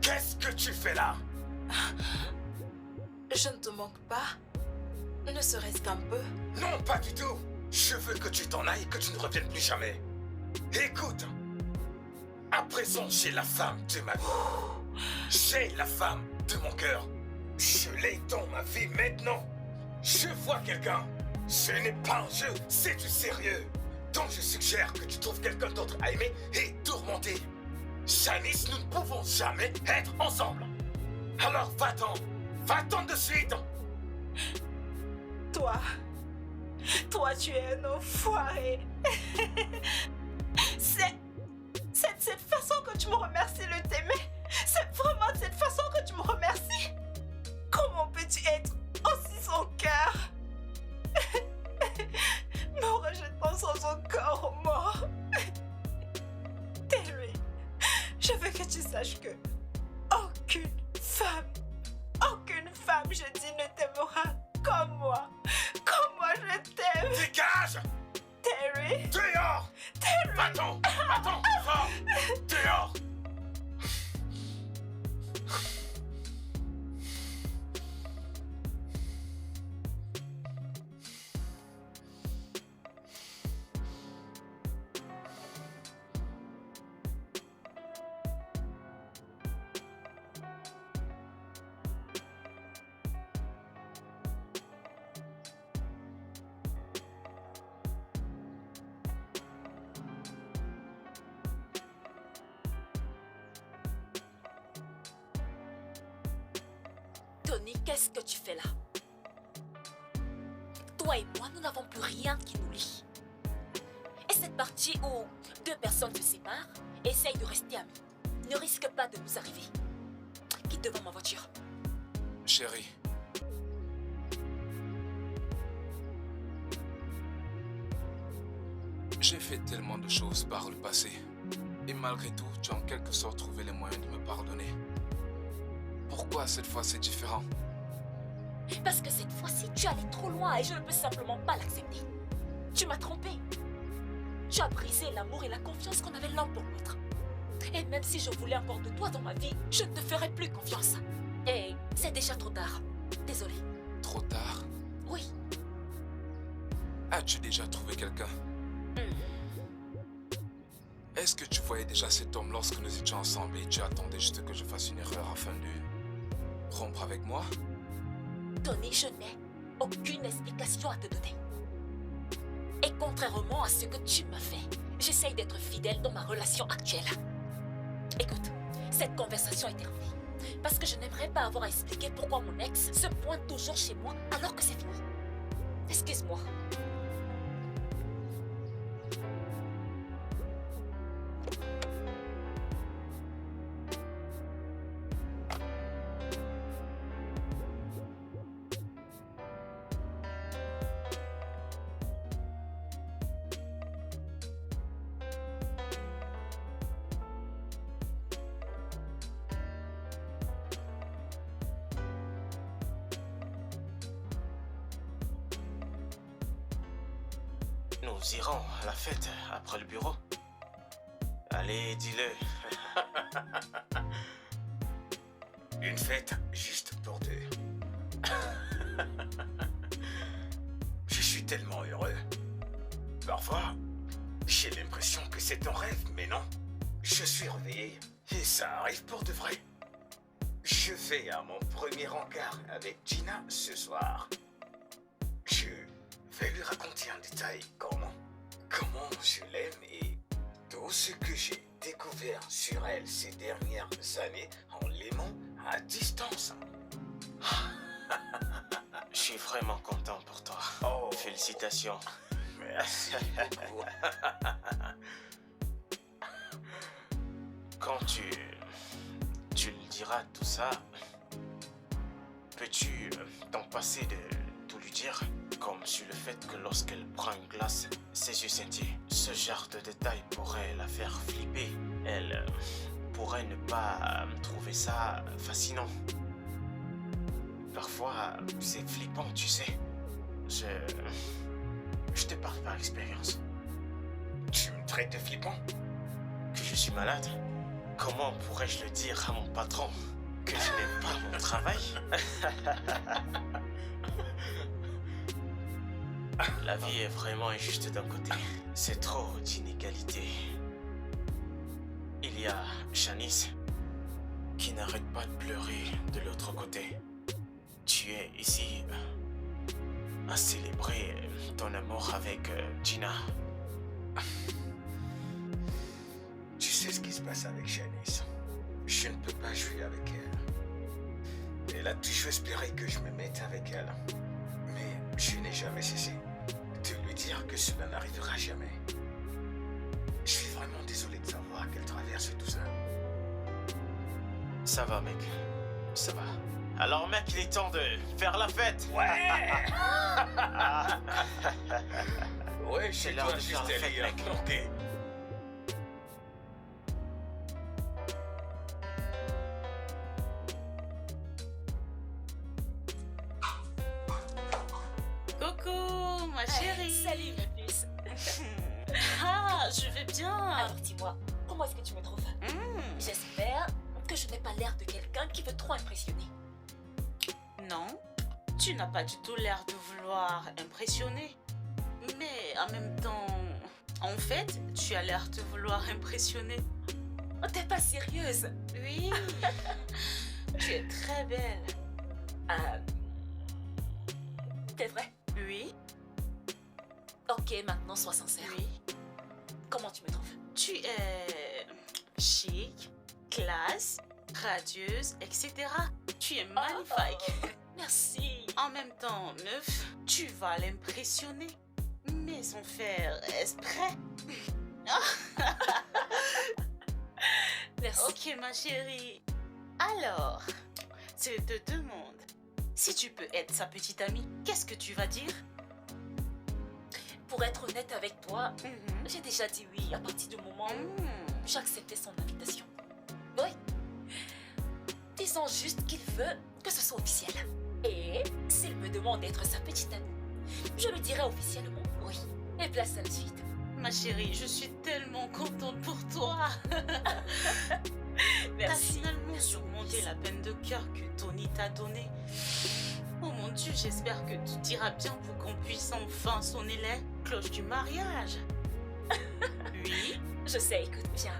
Qu'est-ce que tu fais là? Je ne te manque pas. Ne serait-ce qu'un peu. Non, pas du tout. Je veux que tu t'en ailles et que tu ne reviennes plus jamais. Écoute, à présent, j'ai la femme de ma vie. J'ai la femme de mon cœur. Je l'ai dans ma vie maintenant. Je vois quelqu'un. Ce n'est pas un jeu, c'est du sérieux. Donc je suggère que tu trouves quelqu'un d'autre à aimer et tourmenter. Janice, nous ne pouvons jamais être ensemble. Alors va-t'en. Va-t'en de suite. Toi, tu es un enfoiré. C'est de cette façon que tu me remercies de t'aimer. C'est vraiment de cette façon que tu me remercies. Comment peux-tu être aussi sans cœur? Me rejetant sans encore mort. Terry, je veux que tu saches que aucune femme, je dis, ne t'aimera comme moi. Comme moi, je t'aime. Dégage. Terry. Dehors. Terry. Va-t'en. Va-t'en. Va. Dehors. Tony, qu'est-ce que tu fais là? Toi et moi, nous n'avons plus rien qui nous lie. Et cette partie où deux personnes se séparent et essayent de rester amis ne risque pas de nous arriver. Quitte devant ma voiture. Chérie. J'ai fait tellement de choses par le passé. Et malgré tout, tu as en quelque sorte trouvé les moyens de me pardonner. Pourquoi cette fois c'est différent? Parce que cette fois-ci, tu es allé trop loin et je ne peux simplement pas l'accepter. Tu m'as trompé. Tu as brisé l'amour et la confiance qu'on avait l'un pour l'autre. Et même si je voulais encore de toi dans ma vie, je ne te ferai plus confiance. Et c'est déjà trop tard. Désolée. Trop tard? Oui. As-tu déjà trouvé quelqu'un? Est-ce que tu voyais déjà cet homme lorsque nous étions ensemble et tu attendais juste que je fasse une erreur afin de rompre avec moi? Tony, je n'ai aucune explication à te donner. Et contrairement à ce que tu m'as fait, j'essaye d'être fidèle dans ma relation actuelle. Écoute, cette conversation est terminée. Parce que je n'aimerais pas avoir à expliquer pourquoi mon ex se pointe toujours chez moi alors que c'est fini. Excuse-moi. Nous irons à la fête après le bureau. Allez, dis-le. Une fête juste pour deux. Je suis tellement heureux. Parfois, j'ai l'impression que c'est un rêve, mais non. Je suis réveillé et ça arrive pour de vrai. Je vais à mon premier encart avec Gina ce soir. Je vais lui raconter en détail comment je l'aime et tout ce que j'ai découvert sur elle ces dernières années en l'aimant à distance. Je suis vraiment content pour toi. Oh. Félicitations. Merci beaucoup. Quand tu le diras tout ça, peux-tu t'en passer de tout lui dire? Comme sur le fait que lorsqu'elle prend une glace, ses yeux scintillent. Ce genre de détail pourrait la faire flipper. Elle pourrait ne pas trouver ça fascinant. Parfois, c'est flippant, tu sais. Je te parle par expérience. Tu me traites de flippant? Que je suis malade? Comment pourrais-je le dire à mon patron que je n'aime pas mon travail? La vie est vraiment injuste d'un côté. C'est trop d'inégalités. Il y a Janice qui n'arrête pas de pleurer de l'autre côté. Tu es ici à célébrer ton amour avec Gina. Tu sais ce qui se passe avec Janice. Je ne peux pas jouer avec elle. Elle a toujours espéré que je me mette avec elle. Mais je n'ai jamais cessé de lui dire que cela n'arrivera jamais. Je suis vraiment désolé de savoir qu'elle traverse tout ça. Ça va, mec. Ça va. Alors, mec, il est temps de faire la fête. Ouais. Ouais, C'est je l'heure dois de juste faire la fête, aller. mec. Ok. Coucou, ma chérie. Salut, ma puce. Ah, je vais bien. Alors dis-moi, comment est-ce que tu me trouves? J'espère que je n'ai pas l'air de quelqu'un qui veut trop impressionner. Non, tu n'as pas du tout l'air de vouloir impressionner. Mais en même temps, en fait, tu as l'air de vouloir impressionner. Oh, t'es pas sérieuse? Oui, tu es très belle. T'es vrai? Oui, Ok, maintenant sois sincère. oui. Comment tu me trouves? Tu es chic, classe, radieuse, etc. Tu es magnifique. Merci. En même temps, meuf, tu vas l'impressionner. Mais sans faire exprès. Merci. Ok, ma chérie. Alors, s'il te demande si tu peux être sa petite amie, qu'est-ce que tu vas dire? Pour être honnête avec toi, Mhm. j'ai déjà dit oui à partir du moment où Mm. j'ai accepté son invitation. Oui. Disons juste qu'il veut que ce soit officiel. Et s'il me demande d'être sa petite amie, je lui dirai officiellement oui. Et place à la suite. Ma chérie, je suis tellement contente pour toi. T'as Merci. finalement surmonté la peine de cœur que Tony t'a donnée. Oh mon Dieu, j'espère que tout ira bien pour qu'on puisse enfin sonner les cloches du mariage. Oui. Je sais, écoute bien.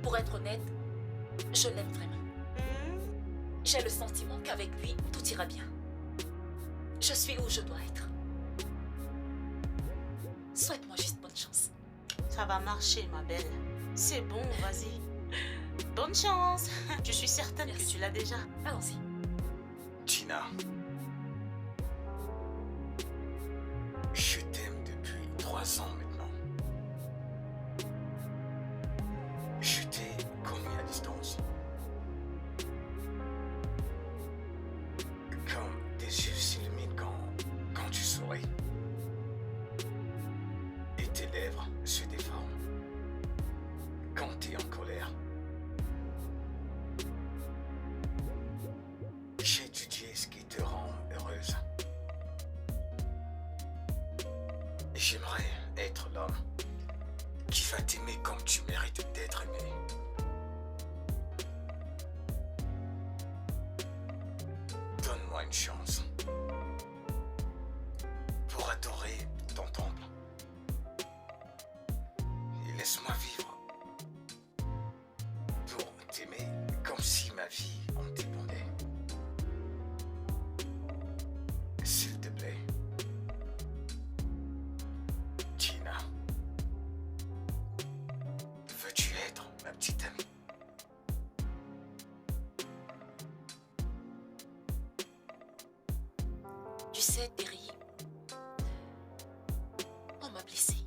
Pour être honnête, je l'aime vraiment. Mm. J'ai le sentiment qu'avec lui, tout ira bien. Je suis où je dois être. Souhaite-moi juste bonne chance. Ça va marcher, ma belle. C'est bon, vas-y. Bonne chance. Je suis certaine Merci. que tu l'as déjà. Allons-y. Gina. Je t'aime depuis 3 ans maintenant. Je t'ai connu à distance. Comme tes yeux s'illuminent quand tu souris. Et tes lèvres se déforment. Quand t'es en colère. J'ai étudié ce qui te rend heureuse. J'aimerais être l'homme qui va t'aimer comme tu mérites d'être aimé. Donne-moi une chance pour adorer ton temple. Et laisse-moi vivre pour t'aimer comme si ma vie en dépendait. S'il te plaît. Gina. Veux-tu être ma petite amie? Tu sais, Terry, on m'a blessée.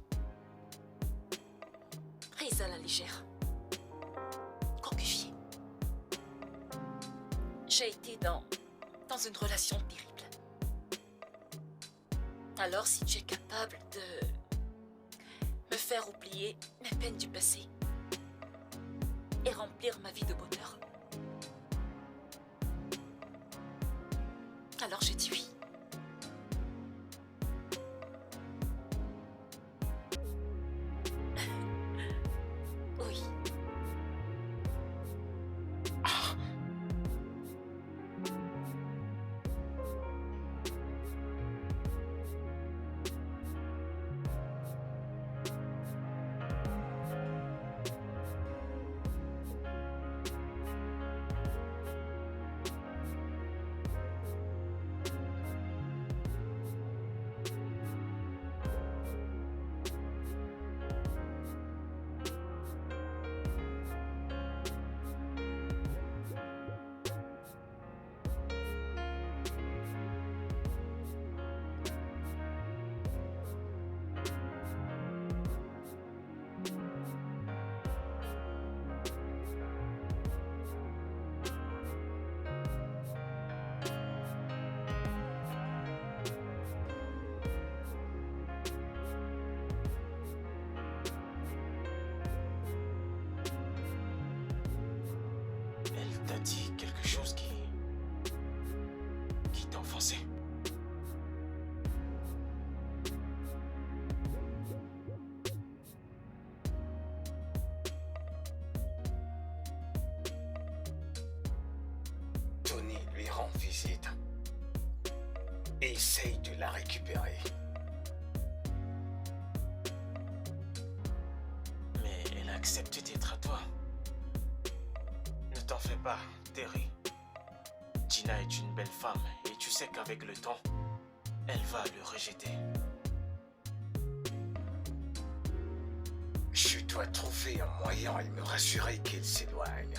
Prise à la légère. Concufiée. J'ai été dans une relation terrible. Alors, si tu es capable de me faire oublier mes peines du passé, et remplir ma vie de bonheur. Alors je dis oui. Oui. Elle t'a dit quelque chose qui t'a offensé. Tony lui rend visite et essaye de la récupérer. Mais elle a accepté d'être à toi. Ne t'en fais pas, Terry. Gina est une belle femme et tu sais qu'avec le temps, elle va le rejeter. Je dois trouver un moyen et me rassurer qu'il s'éloigne.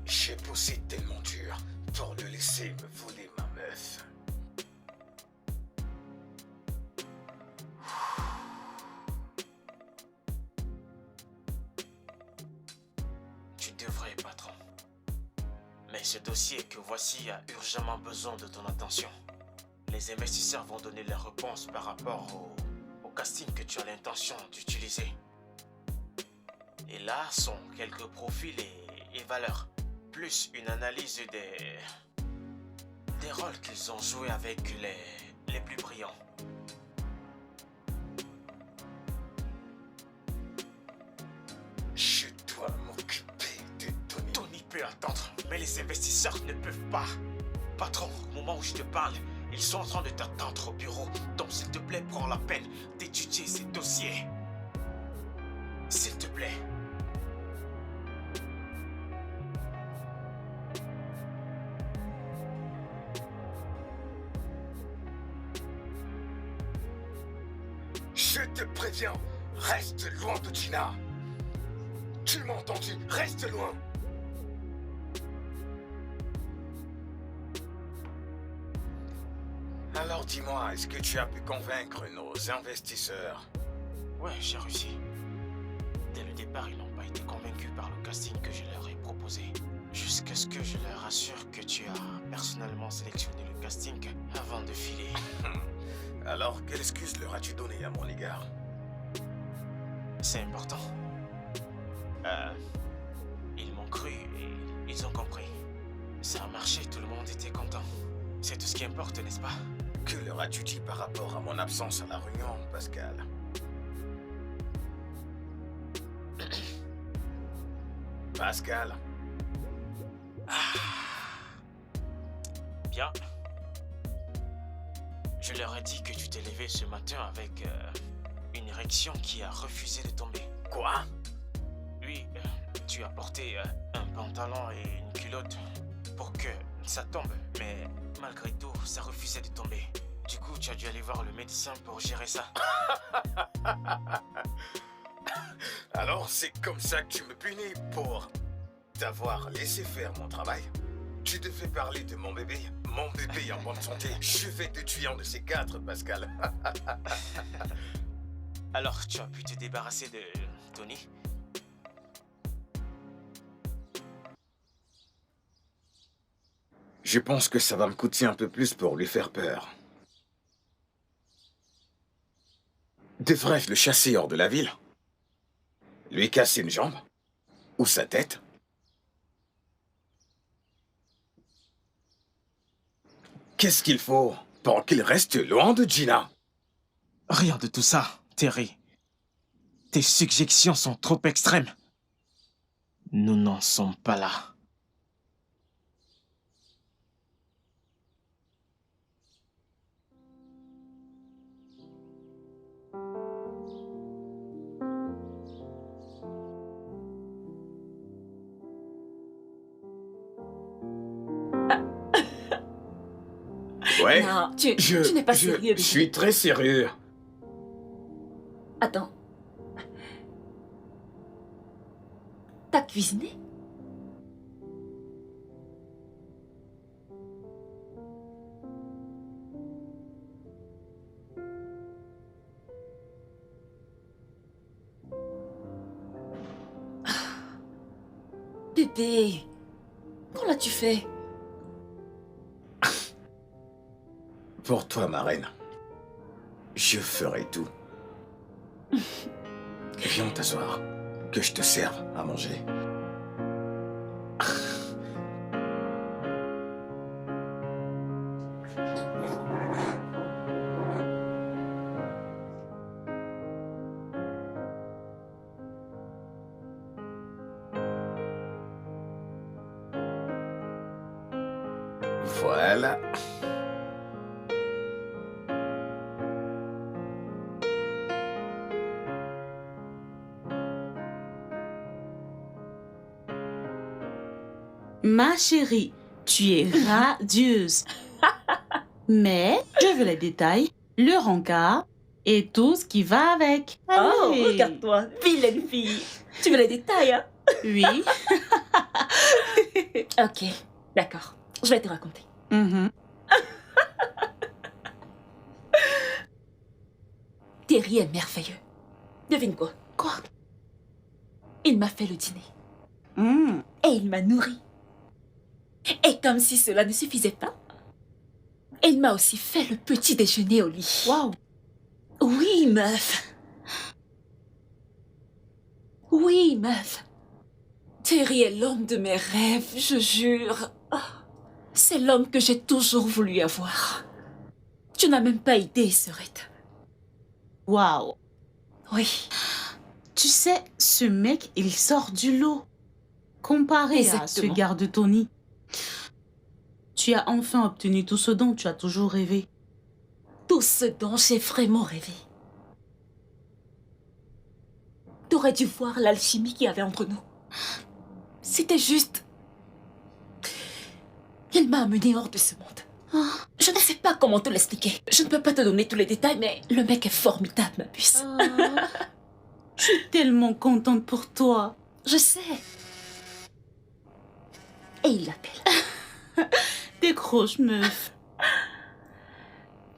J'ai poussé tellement dur pour le laisser me voler ma meuf. Tu devrais, patron. Mais ce dossier que voici a urgemment besoin de ton attention. Les investisseurs vont donner leur réponse par rapport au casting que tu as l'intention d'utiliser. Et là sont quelques profils et valeurs, plus une analyse des rôles qu'ils ont joués avec les plus brillants. Je dois m'occuper de Tony. Tony peut attendre, mais les investisseurs ne peuvent pas. Patron, au moment où je te parle, ils sont en train de t'attendre au bureau. Donc s'il te plaît, prends la peine d'étudier ces dossiers. S'il te plaît. Je te préviens, reste loin de Gina. Tu m'as entendu, reste loin. Alors dis-moi, est-ce que tu as pu convaincre nos investisseurs? Ouais, j'ai réussi. Dès le départ, ils n'ont pas été convaincus par le casting que je leur ai proposé. Jusqu'à ce que je leur assure que tu as personnellement sélectionné le casting avant de filer. Alors, quelle excuse leur as-tu donné à mon égard? C'est important. Ils m'ont cru et ils ont compris. Ça a marché, tout le monde était content. C'est tout ce qui importe, n'est-ce pas? Que leur as-tu dit par rapport à mon absence à la réunion, Pascal? Pascal? Bien. Je leur ai dit que tu t'es levé ce matin avec une érection qui a refusé de tomber. Quoi? Oui, tu as porté un pantalon et une culotte pour que ça tombe, mais malgré tout, ça refusait de tomber. Du coup, tu as dû aller voir le médecin pour gérer ça. Alors, c'est comme ça que tu me punis pour t'avoir laissé faire mon travail? Tu devais parler de mon bébé en bonne santé. Je vais te tuer en de ces quatre, Pascal. Alors, tu as pu te débarrasser de Tony? Je pense que ça va me coûter un peu plus pour lui faire peur. Devrais-je le chasser hors de la ville? Lui casser une jambe? ou sa tête. Qu'est-ce qu'il faut pour qu'il reste loin de Gina? Rien de tout ça, Terry. Tes suggestions sont trop extrêmes. Nous n'en sommes pas là. Ouais. Non, tu n'es pas sérieux, Je bébé. suis très sérieux. Attends. T'as cuisiné? Bébé, qu'en l'as-tu fait? Pour toi, ma reine, je ferai tout. Viens t'asseoir, que je te serve à manger. Voilà. Ma chérie, tu es radieuse. Mais je veux les détails, le rencard et tout ce qui va avec. Oh, Allez. regarde-toi, vilaine fille. Tu veux les détails, hein? Oui. Ok, d'accord. Je vais te raconter. Mhm. Terry est merveilleux. Devine quoi? Quoi? Il m'a fait le dîner. Mm. Et il m'a nourri. Et comme si cela ne suffisait pas, il m'a aussi fait le petit déjeuner au lit. Waouh. Oui, meuf. Oui, meuf. Terry est l'homme de mes rêves, je jure. Ah, c'est l'homme que j'ai toujours voulu avoir. Tu n'as même pas idée, Serette. Waouh. Oui, Tu sais, ce mec, il sort du lot. Comparé à ce Exactement. garde Tony. Tu as enfin obtenu tout ce dont tu as toujours rêvé. tout ce dont j'ai vraiment rêvé. T'aurais dû voir l'alchimie qu'il y avait entre nous. C'était juste... Il m'a amené hors de ce monde. Je ne sais pas comment te l'expliquer. Je ne peux pas te donner tous les détails, mais le mec est formidable, ma puce. Je suis tellement contente pour toi. Je sais. Et il l'appelle. Décroche, meuf.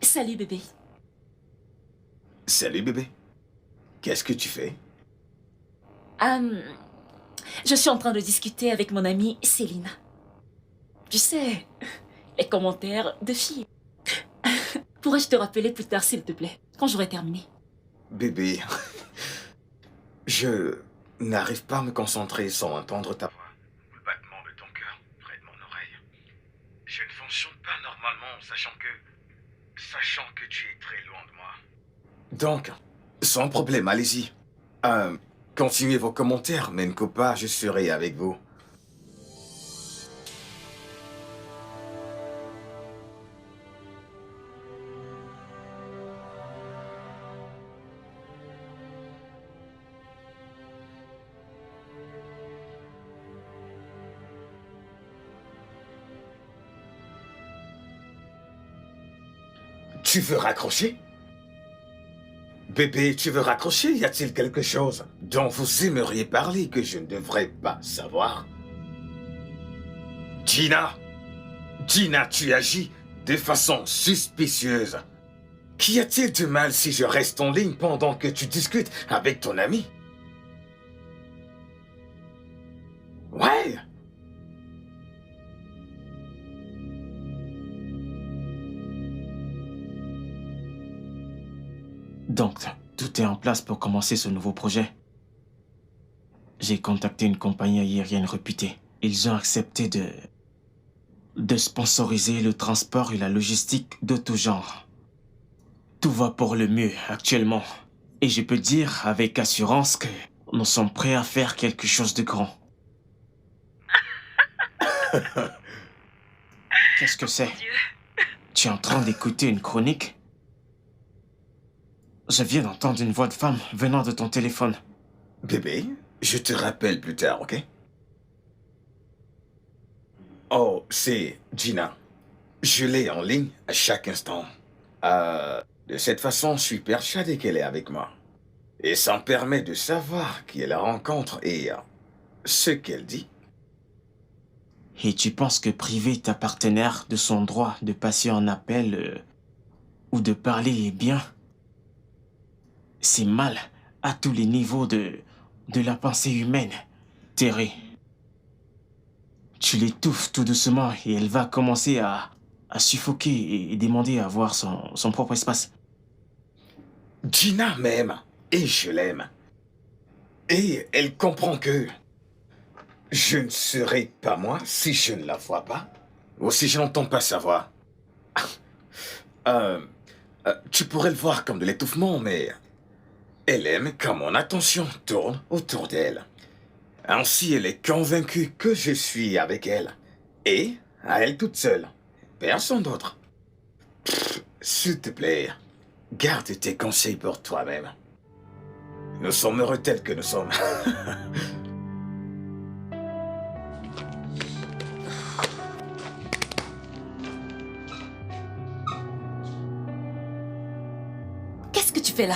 Salut, bébé. Salut, bébé. Qu'est-ce que tu fais? Je suis en train de discuter avec mon amie Céline. Tu sais, les commentaires de filles. Pourrais-je te rappeler plus tard, s'il te plaît, quand j'aurai terminé? Bébé, je n'arrive pas à me concentrer sans entendre ta voix. Le battement de ton cœur près de mon oreille. Je ne fonctionne pas normalement, sachant que tu es très loin de moi. Donc, sans problème, allez-y. Continuez vos commentaires, mais pas, je serai avec vous. Tu veux raccrocher? Bébé, tu veux raccrocher? Y a-t-il quelque chose dont vous aimeriez parler que je ne devrais pas savoir? Gina! Gina, tu agis de façon suspicieuse. Qu'y a-t-il de mal si je reste en ligne pendant que tu discutes avec ton ami? Ouais! Donc, tout est en place pour commencer ce nouveau projet. J'ai contacté une compagnie aérienne réputée. Ils ont accepté de sponsoriser le transport et la logistique de tout genre. Tout va pour le mieux actuellement. Et je peux dire avec assurance que nous sommes prêts à faire quelque chose de grand. Qu'est-ce que c'est? Tu es en train d'écouter une chronique? Je viens d'entendre une voix de femme venant de ton téléphone. Bébé, je te rappelle plus tard, ok? Oh, c'est Gina. Je l'ai en ligne à chaque instant. De cette façon, je suis persuadé qu'elle est avec moi. Et ça me permet de savoir qui est la rencontre et ce qu'elle dit. Et tu penses que priver ta partenaire de son droit de passer un appel ou de parler est bien? C'est mal à tous les niveaux de la pensée humaine. Terry, tu l'étouffes tout doucement et elle va commencer à suffoquer et demander à avoir son propre espace. Gina m'aime et je l'aime. Et elle comprend que je ne serai pas moi si je ne la vois pas ou si je n'entends pas sa voix. Tu pourrais le voir comme de l'étouffement, mais elle aime quand mon attention tourne autour d'elle. Ainsi, elle est convaincue que je suis avec elle. Et à elle toute seule. Personne d'autre. S'il te plaît, garde tes conseils pour toi-même. Nous sommes heureux tels que nous sommes. Qu'est-ce que tu fais là?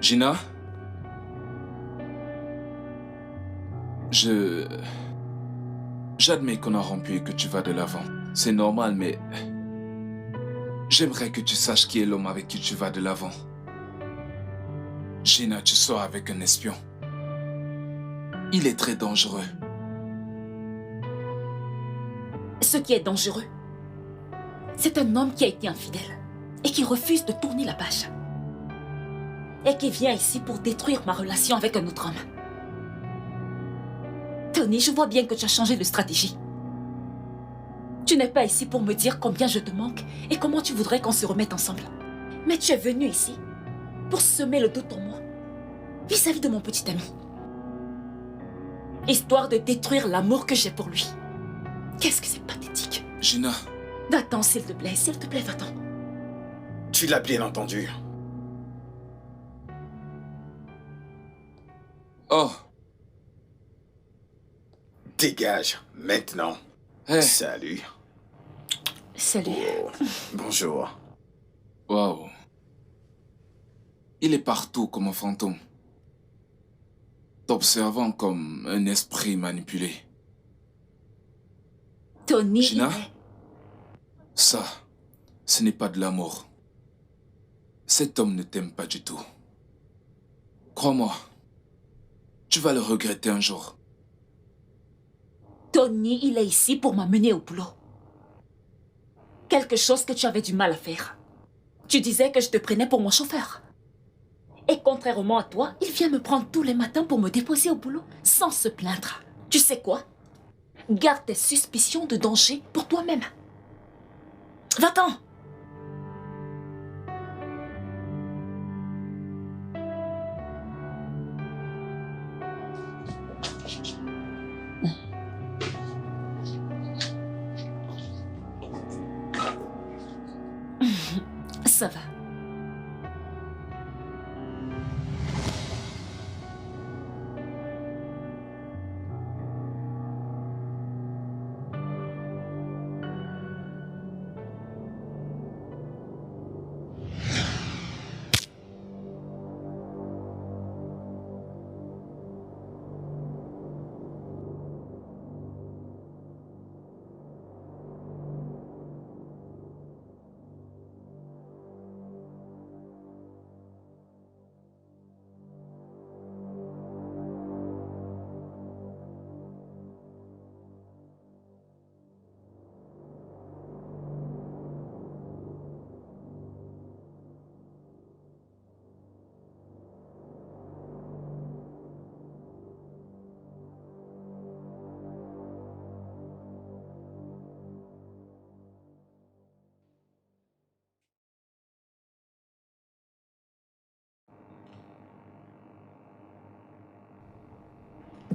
Gina? J'admets qu'on a rompu et que tu vas de l'avant. C'est normal, mais... J'aimerais que tu saches qui est l'homme avec qui tu vas de l'avant. Gina, tu sors avec un espion. Il est très dangereux. Ce qui est dangereux, c'est un homme qui a été infidèle et qui refuse de tourner la page. Et qui vient ici pour détruire ma relation avec un autre homme. Tony, je vois bien que tu as changé de stratégie. Tu n'es pas ici pour me dire combien je te manque et comment tu voudrais qu'on se remette ensemble. Mais tu es venu ici pour semer le doute en moi vis-à-vis de mon petit ami. Histoire de détruire l'amour que j'ai pour lui. Qu'est-ce que c'est pathétique. Gina... Va-t'en, s'il te plaît, va-t'en. Tu l'as bien entendu. Oh! Dégage, maintenant. Hey! Salut. Salut. Oh, bonjour. Waouh! Il est partout comme un fantôme. T'observant comme un esprit manipulé. Tony, Gina? il est... Ça, ce n'est pas de l'amour. Cet homme ne t'aime pas du tout. Crois-moi, tu vas le regretter un jour. Tony, il est ici pour m'amener au boulot. Quelque chose que tu avais du mal à faire. Tu disais que je te prenais pour mon chauffeur. Et contrairement à toi, il vient me prendre tous les matins pour me déposer au boulot, sans se plaindre. Tu sais quoi? Garde tes suspicions de danger pour toi-même. Va-t'en! Ça va.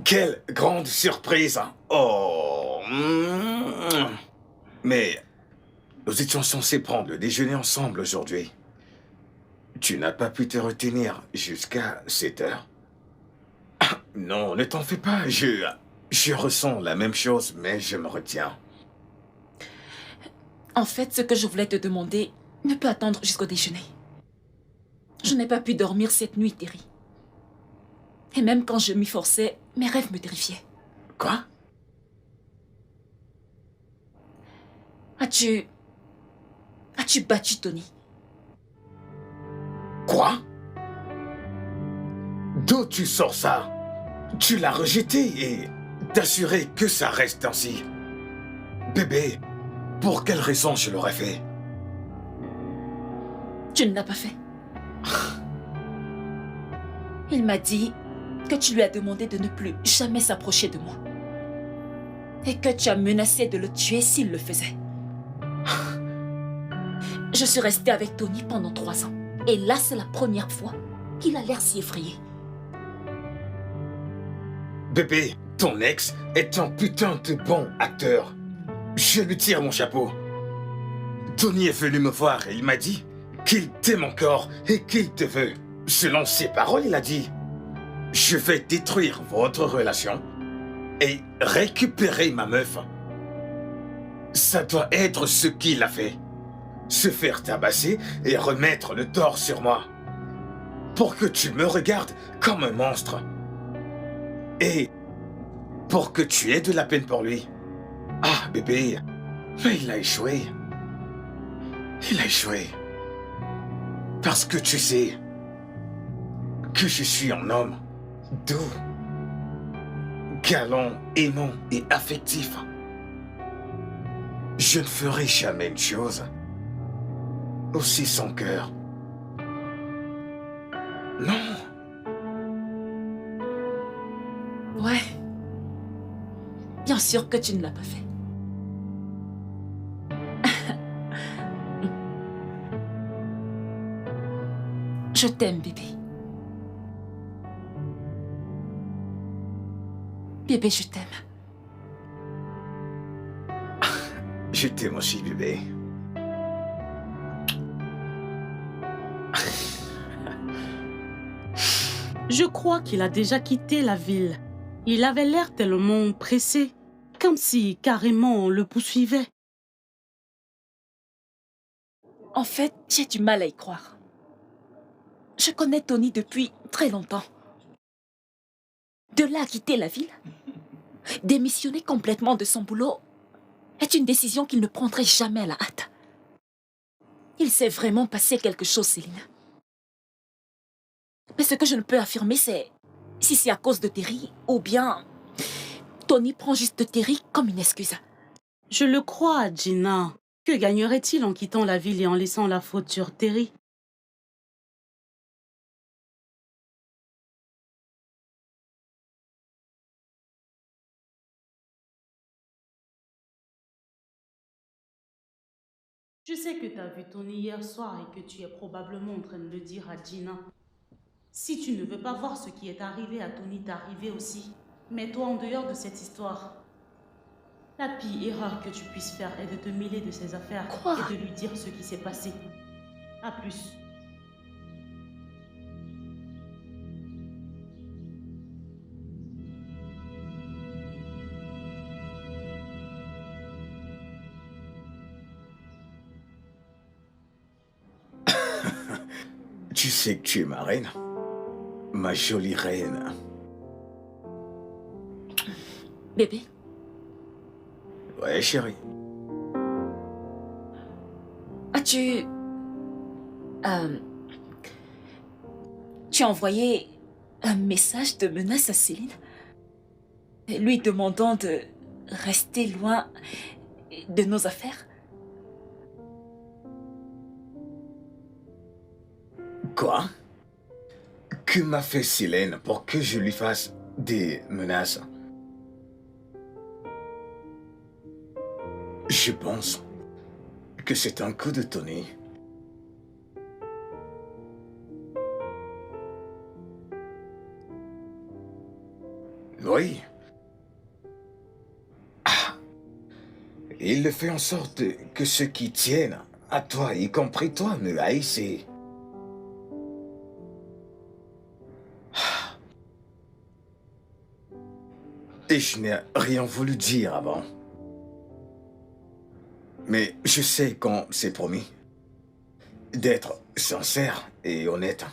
Quelle grande surprise! Oh! Mais nous étions censés prendre le déjeuner ensemble aujourd'hui. Tu n'as pas pu te retenir jusqu'à 7 heures? Non, ne t'en fais pas, je ressens la même chose, mais je me retiens. En fait, ce que je voulais te demander ne peut attendre jusqu'au déjeuner. Je n'ai pas pu dormir cette nuit, Terry. Et même quand je m'y forçais, mes rêves me terrifiaient. Quoi? As-tu battu Tony? Quoi? D'où tu sors ça? Tu l'as rejeté et t'assurer que ça reste ainsi. Bébé, pour quelle raison je l'aurais fait? Tu ne l'as pas fait. Il m'a dit que tu lui as demandé de ne plus jamais s'approcher de moi. Et que tu as menacé de le tuer s'il le faisait. Je suis restée avec Tony pendant 3 ans. Et là, c'est la première fois qu'il a l'air si effrayé. Bébé, ton ex est un putain de bon acteur. Je lui tire mon chapeau. Tony est venu me voir et il m'a dit qu'il t'aime encore et qu'il te veut. Selon ses paroles, il a dit « Je vais détruire votre relation et récupérer ma meuf. » Ça doit être ce qu'il a fait. Se faire tabasser et remettre le tort sur moi. Pour que tu me regardes comme un monstre. Et pour que tu aies de la peine pour lui. Ah, bébé, mais il a échoué. Il a échoué. Parce que tu sais que je suis un homme doux, galant, aimant et affectif. Je ne ferai jamais une chose aussi sans cœur. Non. Ouais. Bien sûr que tu ne l'as pas fait. Je t'aime, bébé. Bébé, je t'aime. Je t'aime aussi, bébé. Je crois qu'il a déjà quitté la ville. Il avait l'air tellement pressé, comme si carrément on le poursuivait. En fait, j'ai du mal à y croire. Je connais Tony depuis très longtemps. De là à quitter la ville, démissionner complètement de son boulot, est une décision qu'il ne prendrait jamais à la hâte. Il s'est vraiment passé quelque chose, Céline. Mais ce que je ne peux affirmer, c'est si c'est à cause de Terry ou bien Tony prend juste Terry comme une excuse. Je le crois, Gina. Que gagnerait-il en quittant la ville et en laissant la faute sur Terry? Je sais que tu as vu Tony hier soir et que tu es probablement en train de le dire à Gina. Si tu ne veux pas voir ce qui est arrivé à Tony t'arriver aussi, mets-toi en dehors de cette histoire. La pire erreur que tu puisses faire est de te mêler de ses affaires Quoi? et de lui dire ce qui s'est passé. À plus. Tu sais que tu es ma reine. Ma jolie reine. Bébé, Ouais, chérie. as-tu... tu as envoyé un message de menace à Céline, lui demandant de rester loin de nos affaires? Quoi? Que m'a fait Célène pour que je lui fasse des menaces? Je pense que c'est un coup de Tony. Oui, Et il fait en sorte que ceux qui tiennent à toi, y compris toi, me haïssent. Et je n'ai rien voulu dire avant. Mais je sais qu'on s'est promis d'être sincères et honnêtes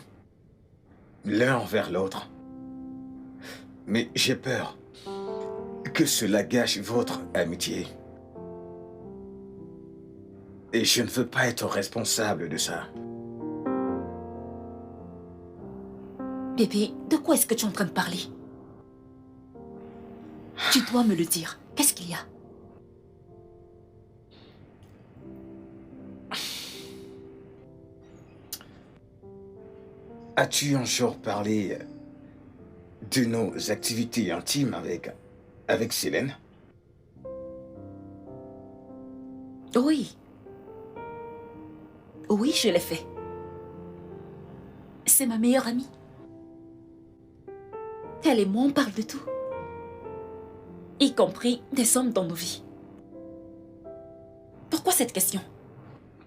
l'un envers l'autre. Mais j'ai peur que cela gâche votre amitié. Et je ne veux pas être responsable de ça. Bébé, de quoi est-ce que tu es en train de parler? Tu dois me le dire. Qu'est-ce qu'il y a? As-tu un jour parlé de nos activités intimes avec Célène? Oui. Oui, je l'ai fait. C'est ma meilleure amie. Elle et moi, on parle de tout. Y compris des hommes dans nos vies. Pourquoi cette question?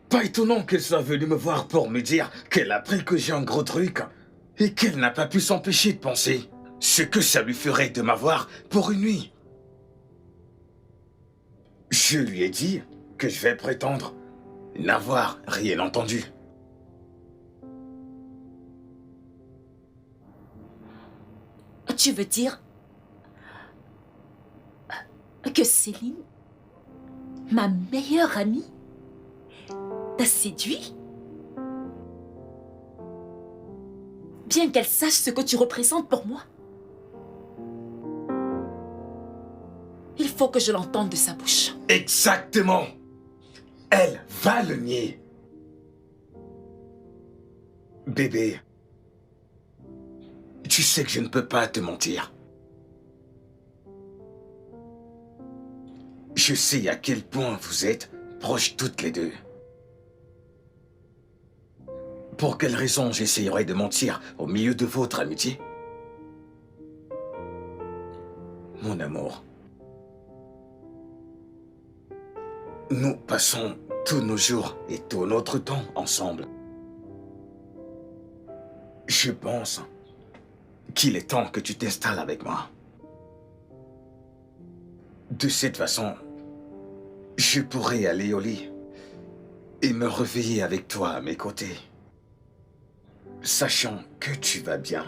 Pas étonnant qu'elle soit venue me voir pour me dire qu'elle a appris que j'ai un gros truc et qu'elle n'a pas pu s'empêcher de penser ce que ça lui ferait de m'avoir pour une nuit. Je lui ai dit que je vais prétendre n'avoir rien entendu. Tu veux dire que Céline, ma meilleure amie, t'a séduit? Bien qu'elle sache ce que tu représentes pour moi. Il faut que je l'entende de sa bouche. Exactement. Elle va le nier. Bébé, tu sais que je ne peux pas te mentir. Je sais à quel point vous êtes proches toutes les deux. Pour quelle raison j'essayerais de mentir au milieu de votre amitié? Mon amour, nous passons tous nos jours et tout notre temps ensemble. Je pense qu'il est temps que tu t'installes avec moi. De cette façon, je pourrai aller au lit et me réveiller avec toi à mes côtés, sachant que tu vas bien.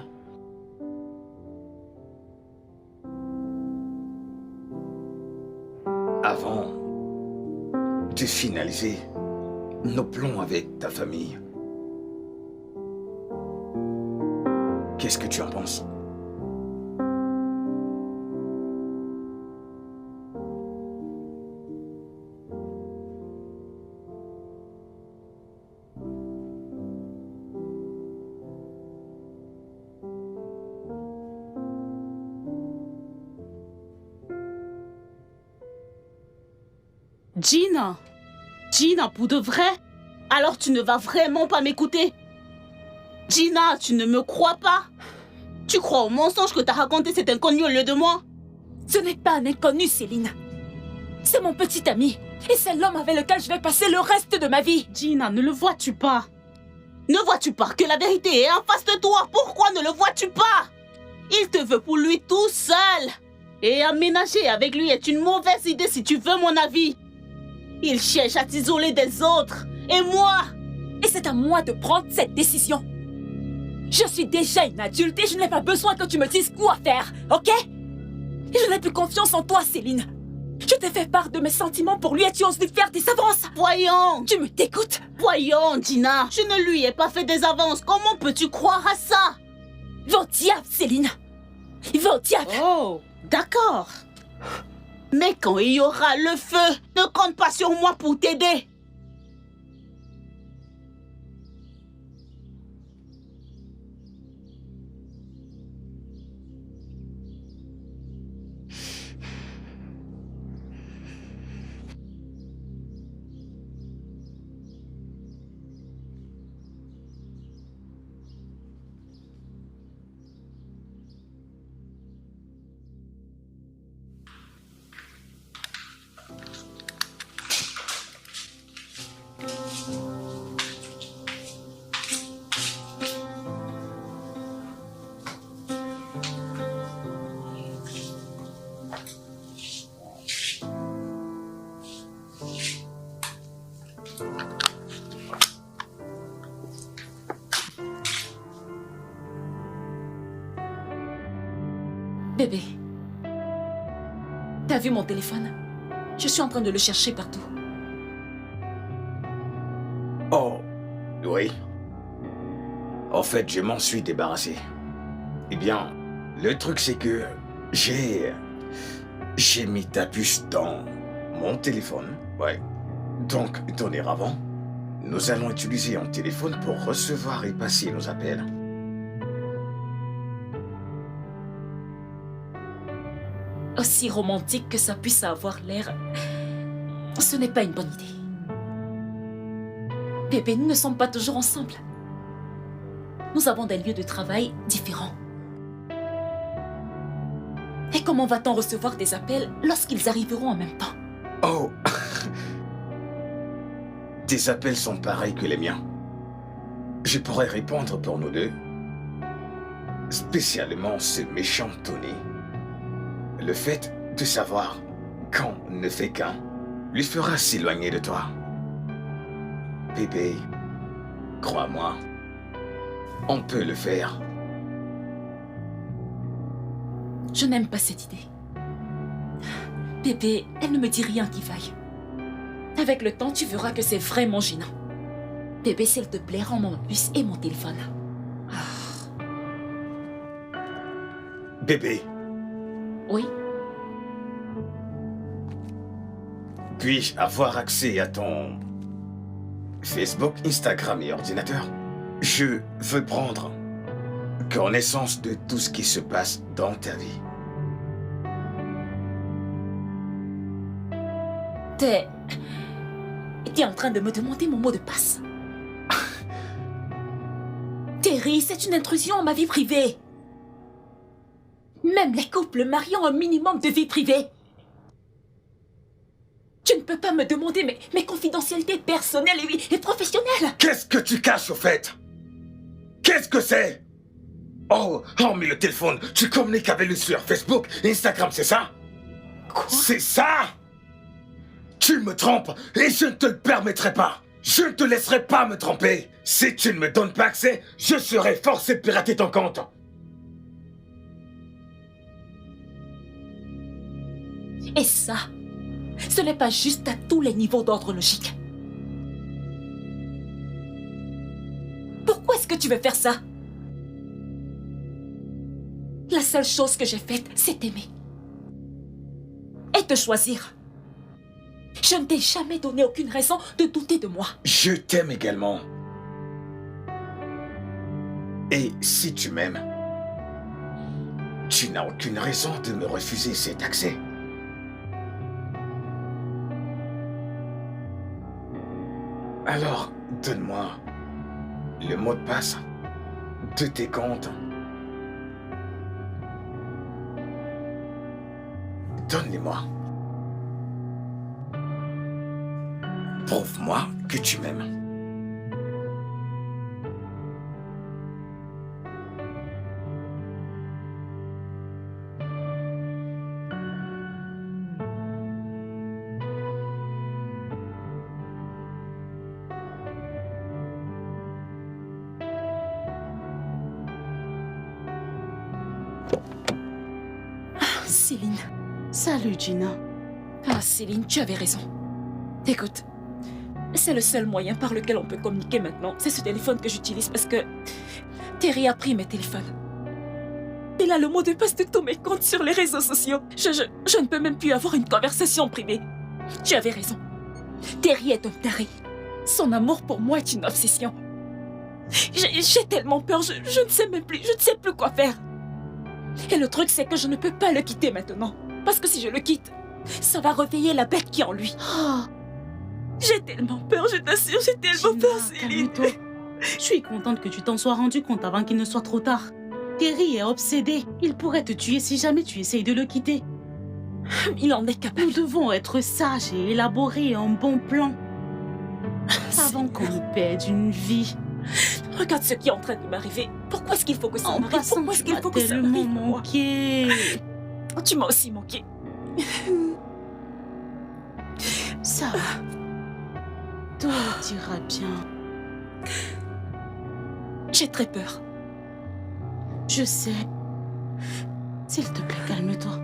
Avant de finaliser nos plans avec ta famille. Qu'est-ce que tu en penses? Gina! Gina, pour de vrai? Alors tu ne vas vraiment pas m'écouter? Gina, tu ne me crois pas? Tu crois au mensonge que t'as raconté cet inconnu au lieu de moi? Ce n'est pas un inconnu, Céline. C'est mon petit ami. Et c'est l'homme avec lequel je vais passer le reste de ma vie. Gina, ne le vois-tu pas? Ne vois-tu pas que la vérité est en face de toi? Pourquoi ne le vois-tu pas? Il te veut pour lui tout seul. Et aménager avec lui est une mauvaise idée si tu veux mon avis. Il cherche à t'isoler des autres. Et moi? Et c'est à moi de prendre cette décision. Je suis déjà une adulte et je n'ai pas besoin que tu me dises quoi faire, ok? Et je n'ai plus confiance en toi, Céline. Je t'ai fait part de mes sentiments pour lui et tu oses lui faire des avances. Voyons. Tu me dégoûtes. Voyons, Gina. Je ne lui ai pas fait des avances. Comment peux-tu croire à ça? Va au diable, Céline. Va au diable. Oh, d'accord. Mais quand il y aura le feu, ne compte pas sur moi pour t'aider. Bébé, t'as vu mon téléphone? Je suis en train de le chercher partout. Oh, oui. En fait, je m'en suis débarrassé. Eh bien, le truc c'est que j'ai mis ta puce dans mon téléphone. Ouais. Donc, dorénavant, nous allons utiliser un téléphone pour recevoir et passer nos appels. Aussi romantique que ça puisse avoir l'air, ce n'est pas une bonne idée. Bébé, nous ne sommes pas toujours ensemble. Nous avons des lieux de travail différents. Et comment va-t-on recevoir des appels lorsqu'ils arriveront en même temps? Oh. Tes appels sont pareils que les miens. Je pourrais répondre pour nous deux. Spécialement ce méchant Tony. Le fait de savoir qu'on ne fait qu'un lui fera s'éloigner de toi. Bébé, crois-moi, on peut le faire. Je n'aime pas cette idée. Bébé, elle ne me dit rien qui vaille. Avec le temps, tu verras que c'est vraiment gênant. Bébé, s'il te plaît, rends-moi ma puce et mon téléphone. Bébé, Oui? puis-je avoir accès à ton Facebook, Instagram et ordinateur? Je veux prendre connaissance de tout ce qui se passe dans ta vie. T'es en train de me demander mon mot de passe. Terry, c'est une intrusion en ma vie privée. Même les couples mariés ont un minimum de vie privée. Tu ne peux pas me demander mes confidentialités personnelles et professionnelles. Qu'est-ce que tu caches au fait? Qu'est-ce que c'est? Oh, mais le téléphone, tu communiques avec lui sur Facebook, Instagram, c'est ça? Quoi? C'est ça? Tu me trompes et je ne te le permettrai pas. Je ne te laisserai pas me tromper. Si tu ne me donnes pas accès, je serai forcé de pirater ton compte. Et ça, ce n'est pas juste à tous les niveaux d'ordre logique. Pourquoi est-ce que tu veux faire ça? La seule chose que j'ai faite, c'est t'aimer. Et te choisir. Je ne t'ai jamais donné aucune raison de douter de moi. Je t'aime également. Et si tu m'aimes, tu n'as aucune raison de me refuser cet accès. Alors, donne-moi le mot de passe de tes comptes. Donne-les-moi. Prouve-moi que tu m'aimes. Céline. Salut, Gina. Ah, Céline, tu avais raison. Écoute, c'est le seul moyen par lequel on peut communiquer maintenant. C'est ce téléphone que j'utilise parce que Terry a pris mes téléphones. Il a le mot de passe de tous mes comptes sur les réseaux sociaux. Je ne peux même plus avoir une conversation privée. Tu avais raison. Terry est un taré. Son amour pour moi est une obsession. J'ai tellement peur, je ne sais même plus, je ne sais plus quoi faire. Et le truc, c'est que je ne peux pas le quitter maintenant. Parce que si je le quitte, ça va réveiller la bête qui est en lui. Oh, J'ai tellement peur, je t'assure, j'ai tellement Gina, peur, Céline. calme-toi. Je suis contente que tu t'en sois rendu compte avant qu'il ne soit trop tard. Terry est obsédé. Il pourrait te tuer si jamais tu essayes de le quitter. Il en est capable. Nous devons être sages et élaborer un bon plan avant qu'on ne perde une vie. Regarde ce qui est en train de m'arriver. Pourquoi est-ce qu'il faut que ça En m'arrive? passant, Pourquoi est-ce tu qu'il m'as faut que ça tellement m'arrive moi? manqué. Tu m'as aussi manqué. Ça va. Tout ira bien. J'ai très peur. Je sais. S'il te plaît, calme-toi.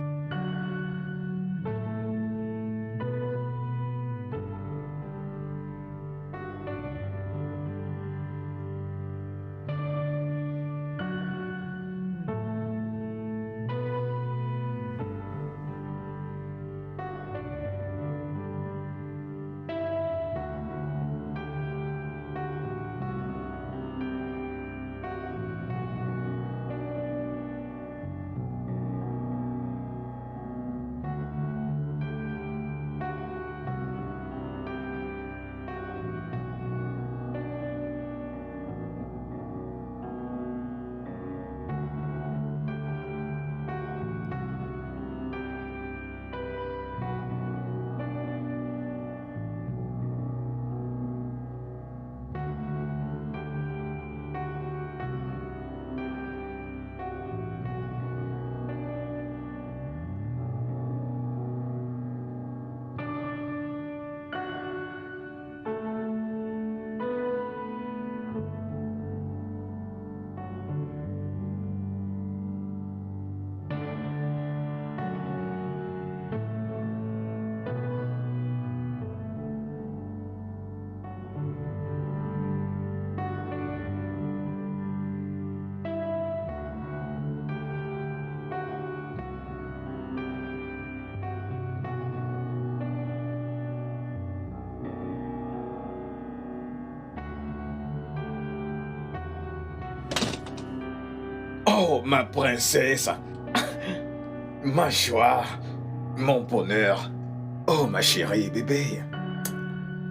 Oh, ma princesse, ma joie, mon bonheur. Oh, ma chérie, bébé.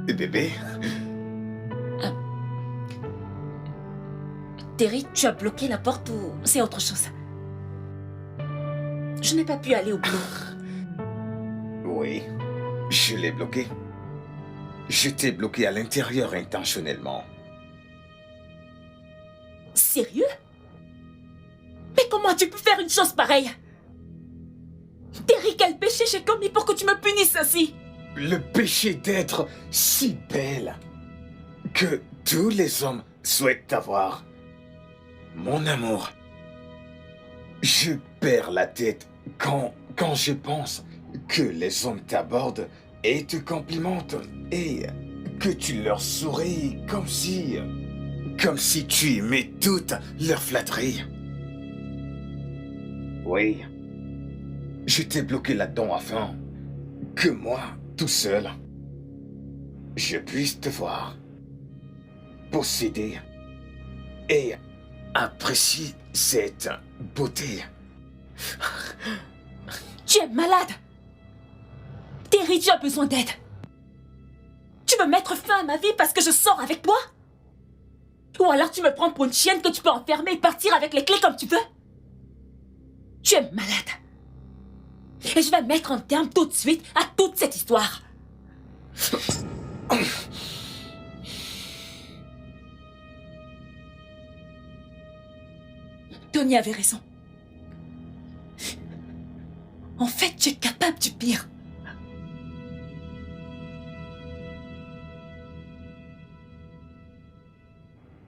Bébé, Terry, tu as bloqué la porte ou c'est autre chose? Je n'ai pas pu aller au boulot. oui, je l'ai bloqué. Je t'ai bloqué à l'intérieur intentionnellement. Sérieux? Mais comment tu peux faire une chose pareille? Terry, quel péché j'ai commis pour que tu me punisses ainsi? Le péché d'être si belle que tous les hommes souhaitent avoir. Mon amour, je perds la tête quand je pense que les hommes t'abordent et te complimentent et que tu leur souris comme si tu aimais toutes leurs flatteries. Oui, je t'ai bloqué là-dedans afin que moi, tout seul, je puisse te voir, posséder et apprécier cette beauté. Tu es malade! Terry, tu as besoin d'aide. Tu veux mettre fin à ma vie parce que je sors avec toi? Ou alors tu me prends pour une chienne que tu peux enfermer et partir avec les clés comme tu veux? Tu es malade. Et je vais mettre un terme tout de suite à toute cette histoire. Tony avait raison. En fait, tu es capable du pire.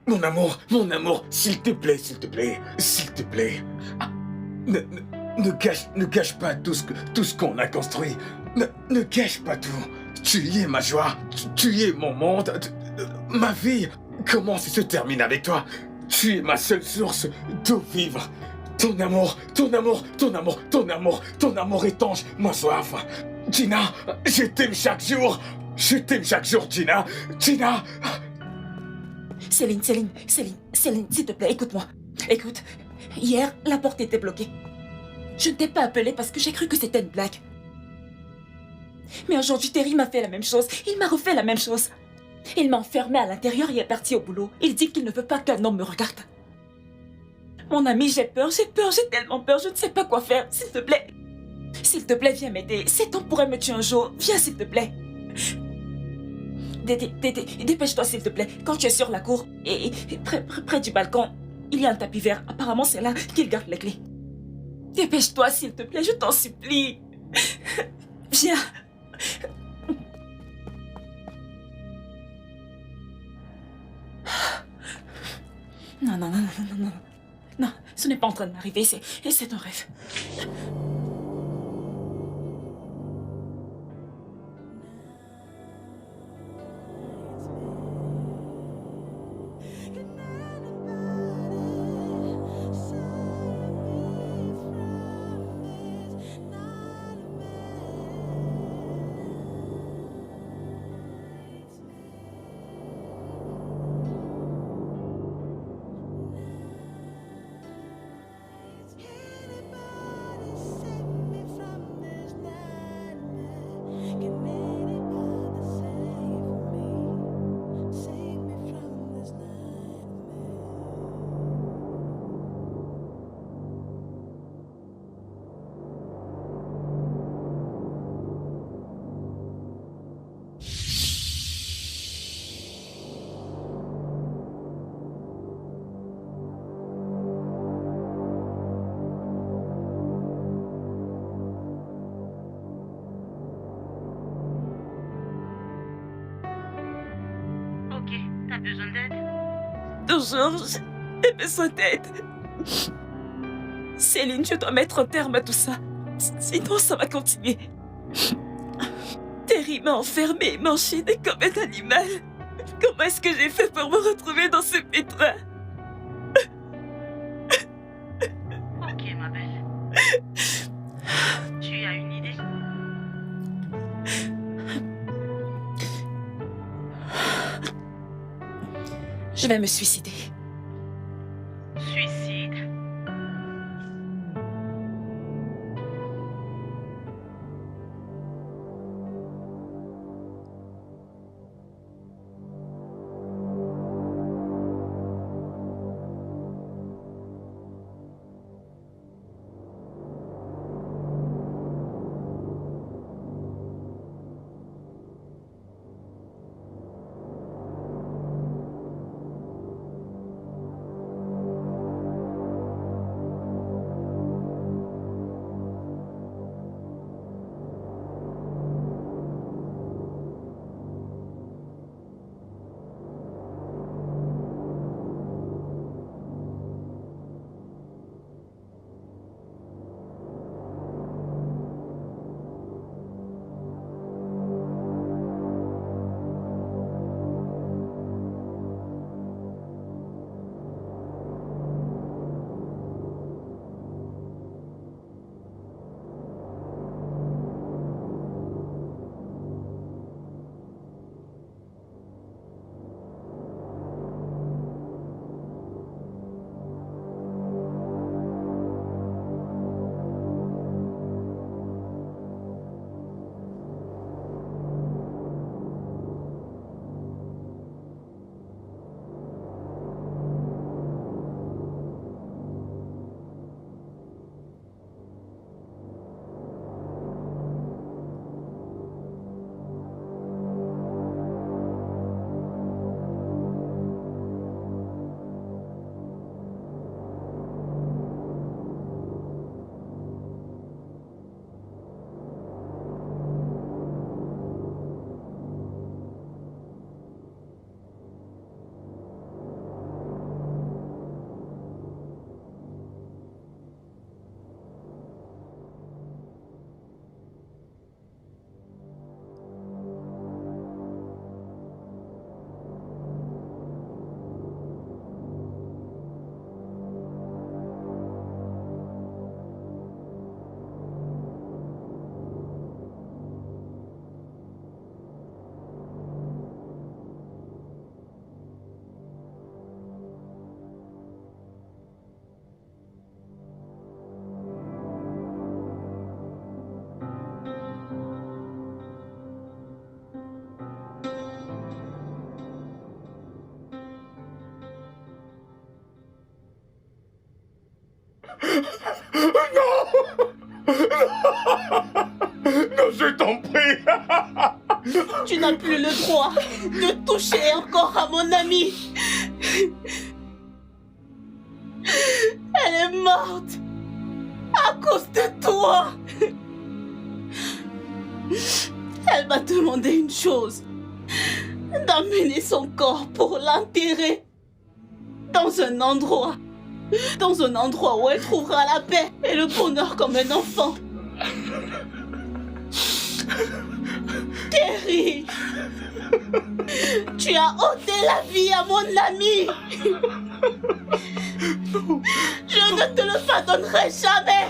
Mon amour, s'il te plaît, s'il te plaît, s'il te plaît. Ah, ne gâche pas tout ce qu'on a construit. Ne gâche pas tout. Tu y es ma joie, tu y es mon monde, ma vie commence et se termine avec toi. Tu es ma seule source d'eau vive. Ton amour étanche ma soif. Gina, je t'aime chaque jour. Je t'aime chaque jour, Gina. Gina. Céline, s'il te plaît, écoute-moi. Écoute, hier, la porte était bloquée. Je ne t'ai pas appelé parce que j'ai cru que c'était une blague. Mais aujourd'hui, Terry m'a fait la même chose. Il m'a refait la même chose. Il m'a enfermé à l'intérieur et est parti au boulot. Il dit qu'il ne veut pas qu'un homme me regarde. Mon ami, j'ai tellement peur, je ne sais pas quoi faire. S'il te plaît, viens m'aider. Cet homme pourrait me tuer un jour. Viens, s'il te plaît. Dépêche-toi, s'il te plaît. Quand tu es sur la cour et près du balcon, il y a un tapis vert. Apparemment, c'est là qu'il garde les clés. Dépêche-toi, s'il te plaît, je t'en supplie. Viens. Non. Non, Ce n'est pas en train de m'arriver, c'est un rêve. Ok, t'as besoin d'aide? Toujours, j'ai besoin d'aide. Céline, je dois mettre un terme à tout ça. Sinon, ça va continuer. Terry m'a enfermée et m'a enchaînée comme un animal. Comment est-ce que j'ai fait pour me retrouver dans ce pétrin? Ok, ma belle. Tu as une idée? Je vais me suicider. Suicide? Non, je t'en prie. Tu n'as plus le droit de toucher encore à mon amie. Elle est morte à cause de toi. Elle m'a demandé une chose, d'amener son corps pour l'enterrer dans un endroit dans un endroit où elle trouvera la paix et le bonheur comme un enfant. Terry, tu as ôté la vie à mon ami. Je ne te le pardonnerai jamais.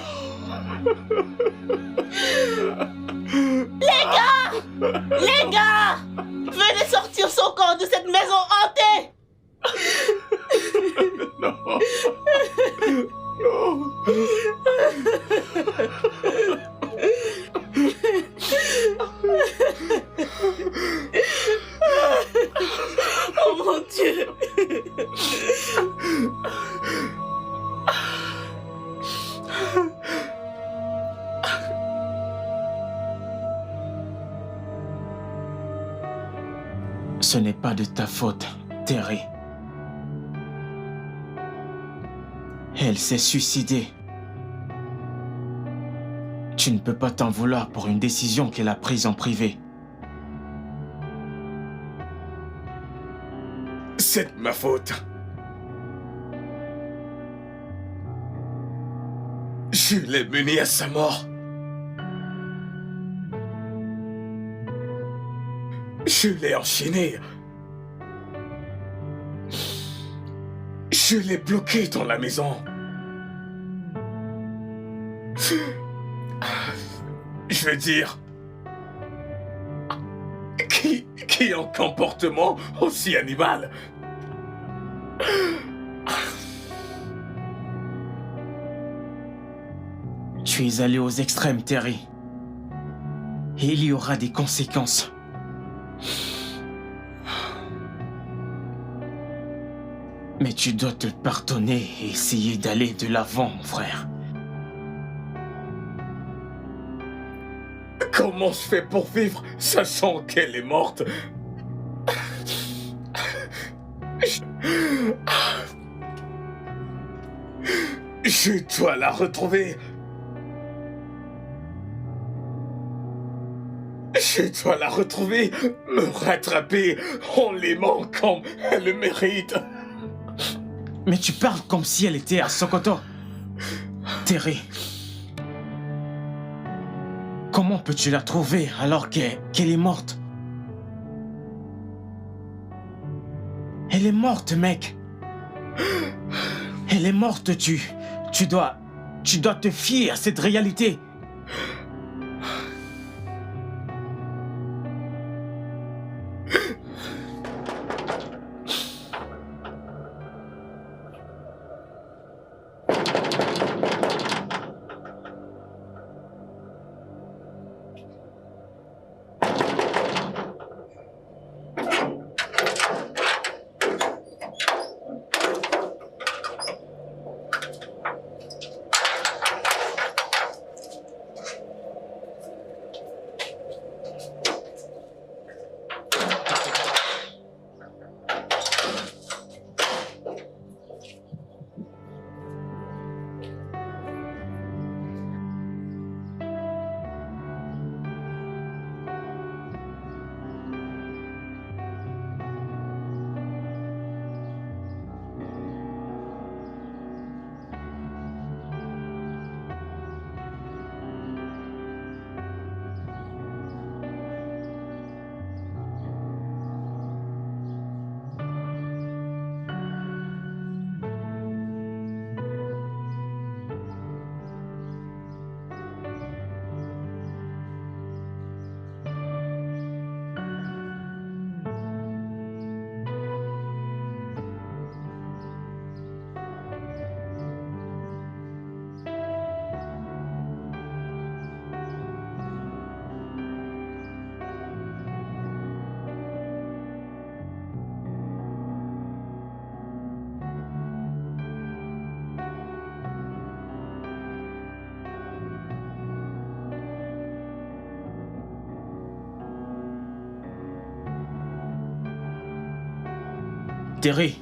Les gars, venez sortir son corps de cette maison hantée. Oh mon Dieu. Ce n'est pas de ta faute, Terry. Elle s'est suicidée. Tu ne peux pas t'en vouloir pour une décision qu'elle a prise en privé. C'est de ma faute. Je l'ai mené à sa mort. Je l'ai enchaîné. Je l'ai bloqué dans la maison. Je veux dire, qui a un comportement aussi animal? Tu es allé aux extrêmes, Terry. Et il y aura des conséquences. Mais tu dois te pardonner et essayer d'aller de l'avant, mon frère. Comment je fais pour vivre sachant qu'elle est morte? Je dois la retrouver. Je dois la retrouver, me rattraper en l'aimant comme elle le mérite. Mais tu parles comme si elle était à Sokoto. Terry. Comment peux-tu la trouver alors qu'elle est morte? Elle est morte, mec. Elle est morte, tu dois te fier à cette réalité. Terry.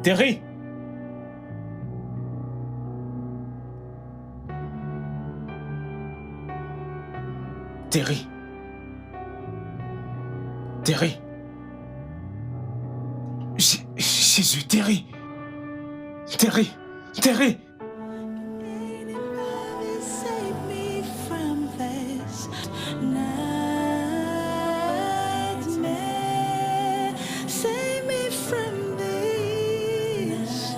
Terry. Terry. Terry. Jésus, Terry! Terry! Terry! Save me from this nightmare. Save me from this.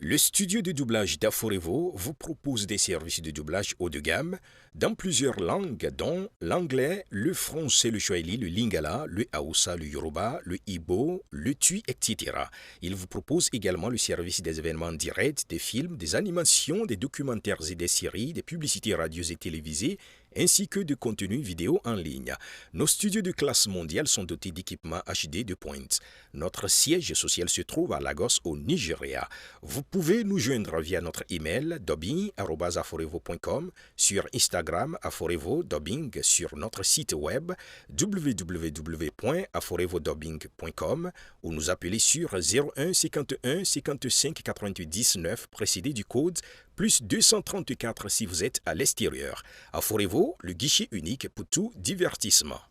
Le studio de doublage d'Aforevo vous propose des services de doublage haut de gamme dans plusieurs langues, dont l'anglais, le français, le swahili, le lingala, le hausa, le yoruba, le igbo, le tui, etc. Il vous propose également le service des événements directs, des films, des animations, des documentaires et des séries, des publicités radios et télévisées, ainsi que de contenus vidéo en ligne. Nos studios de classe mondiale sont dotés d'équipements HD de pointe. Notre siège social se trouve à Lagos, au Nigeria. Vous pouvez nous joindre via notre email dubbing@aforevo.com, sur Instagram aforevo-dubbing, sur notre site web www.aforevodubbing.com ou nous appeler sur 01 51 55 88 19 précédé du code plus 234 si vous êtes à l'extérieur. Aforevo, le guichet unique pour tout divertissement.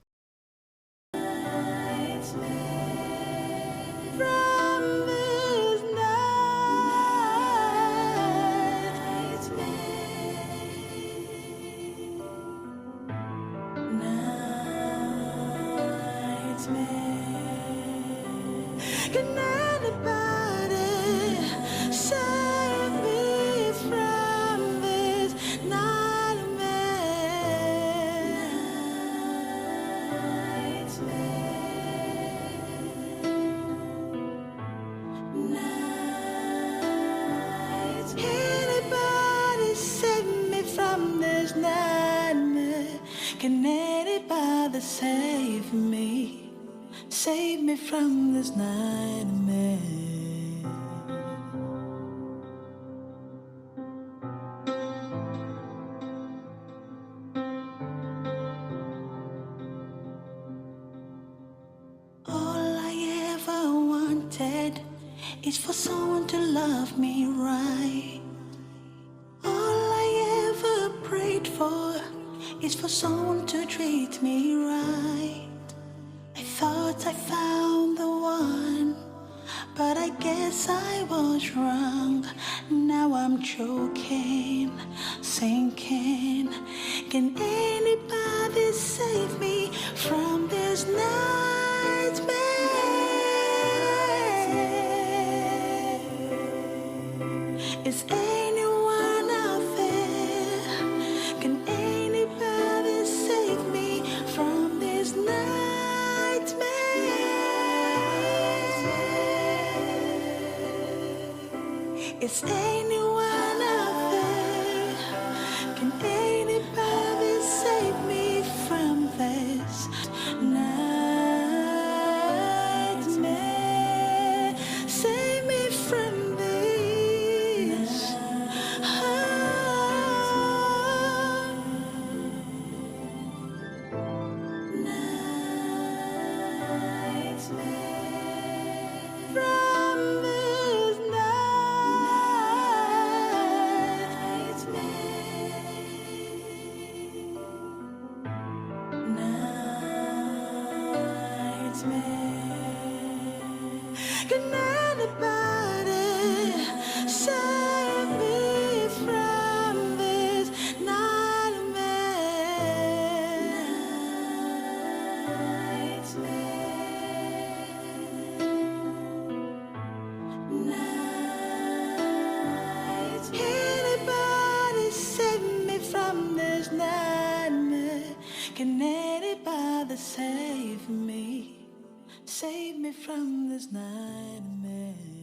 Can anybody save me from this Anybody save me from this nightmare? Can anybody save me? Save me from this nightmare. All I ever wanted is for someone to love me right. All I ever prayed for is for someone to treat me right. I thought I found the one, but I guess I was wrong. Now I'm choking, sinking. Can anybody save me from this nightmare? Is anyone out there? Can anybody save me from this nightmare? Is anyone out there? Can anybody save me from this nightmare? Save me from this. From this nightmare. Can anybody save me from this Anybody save me from this nightmare? Can anybody save me? Save me from this nightmare.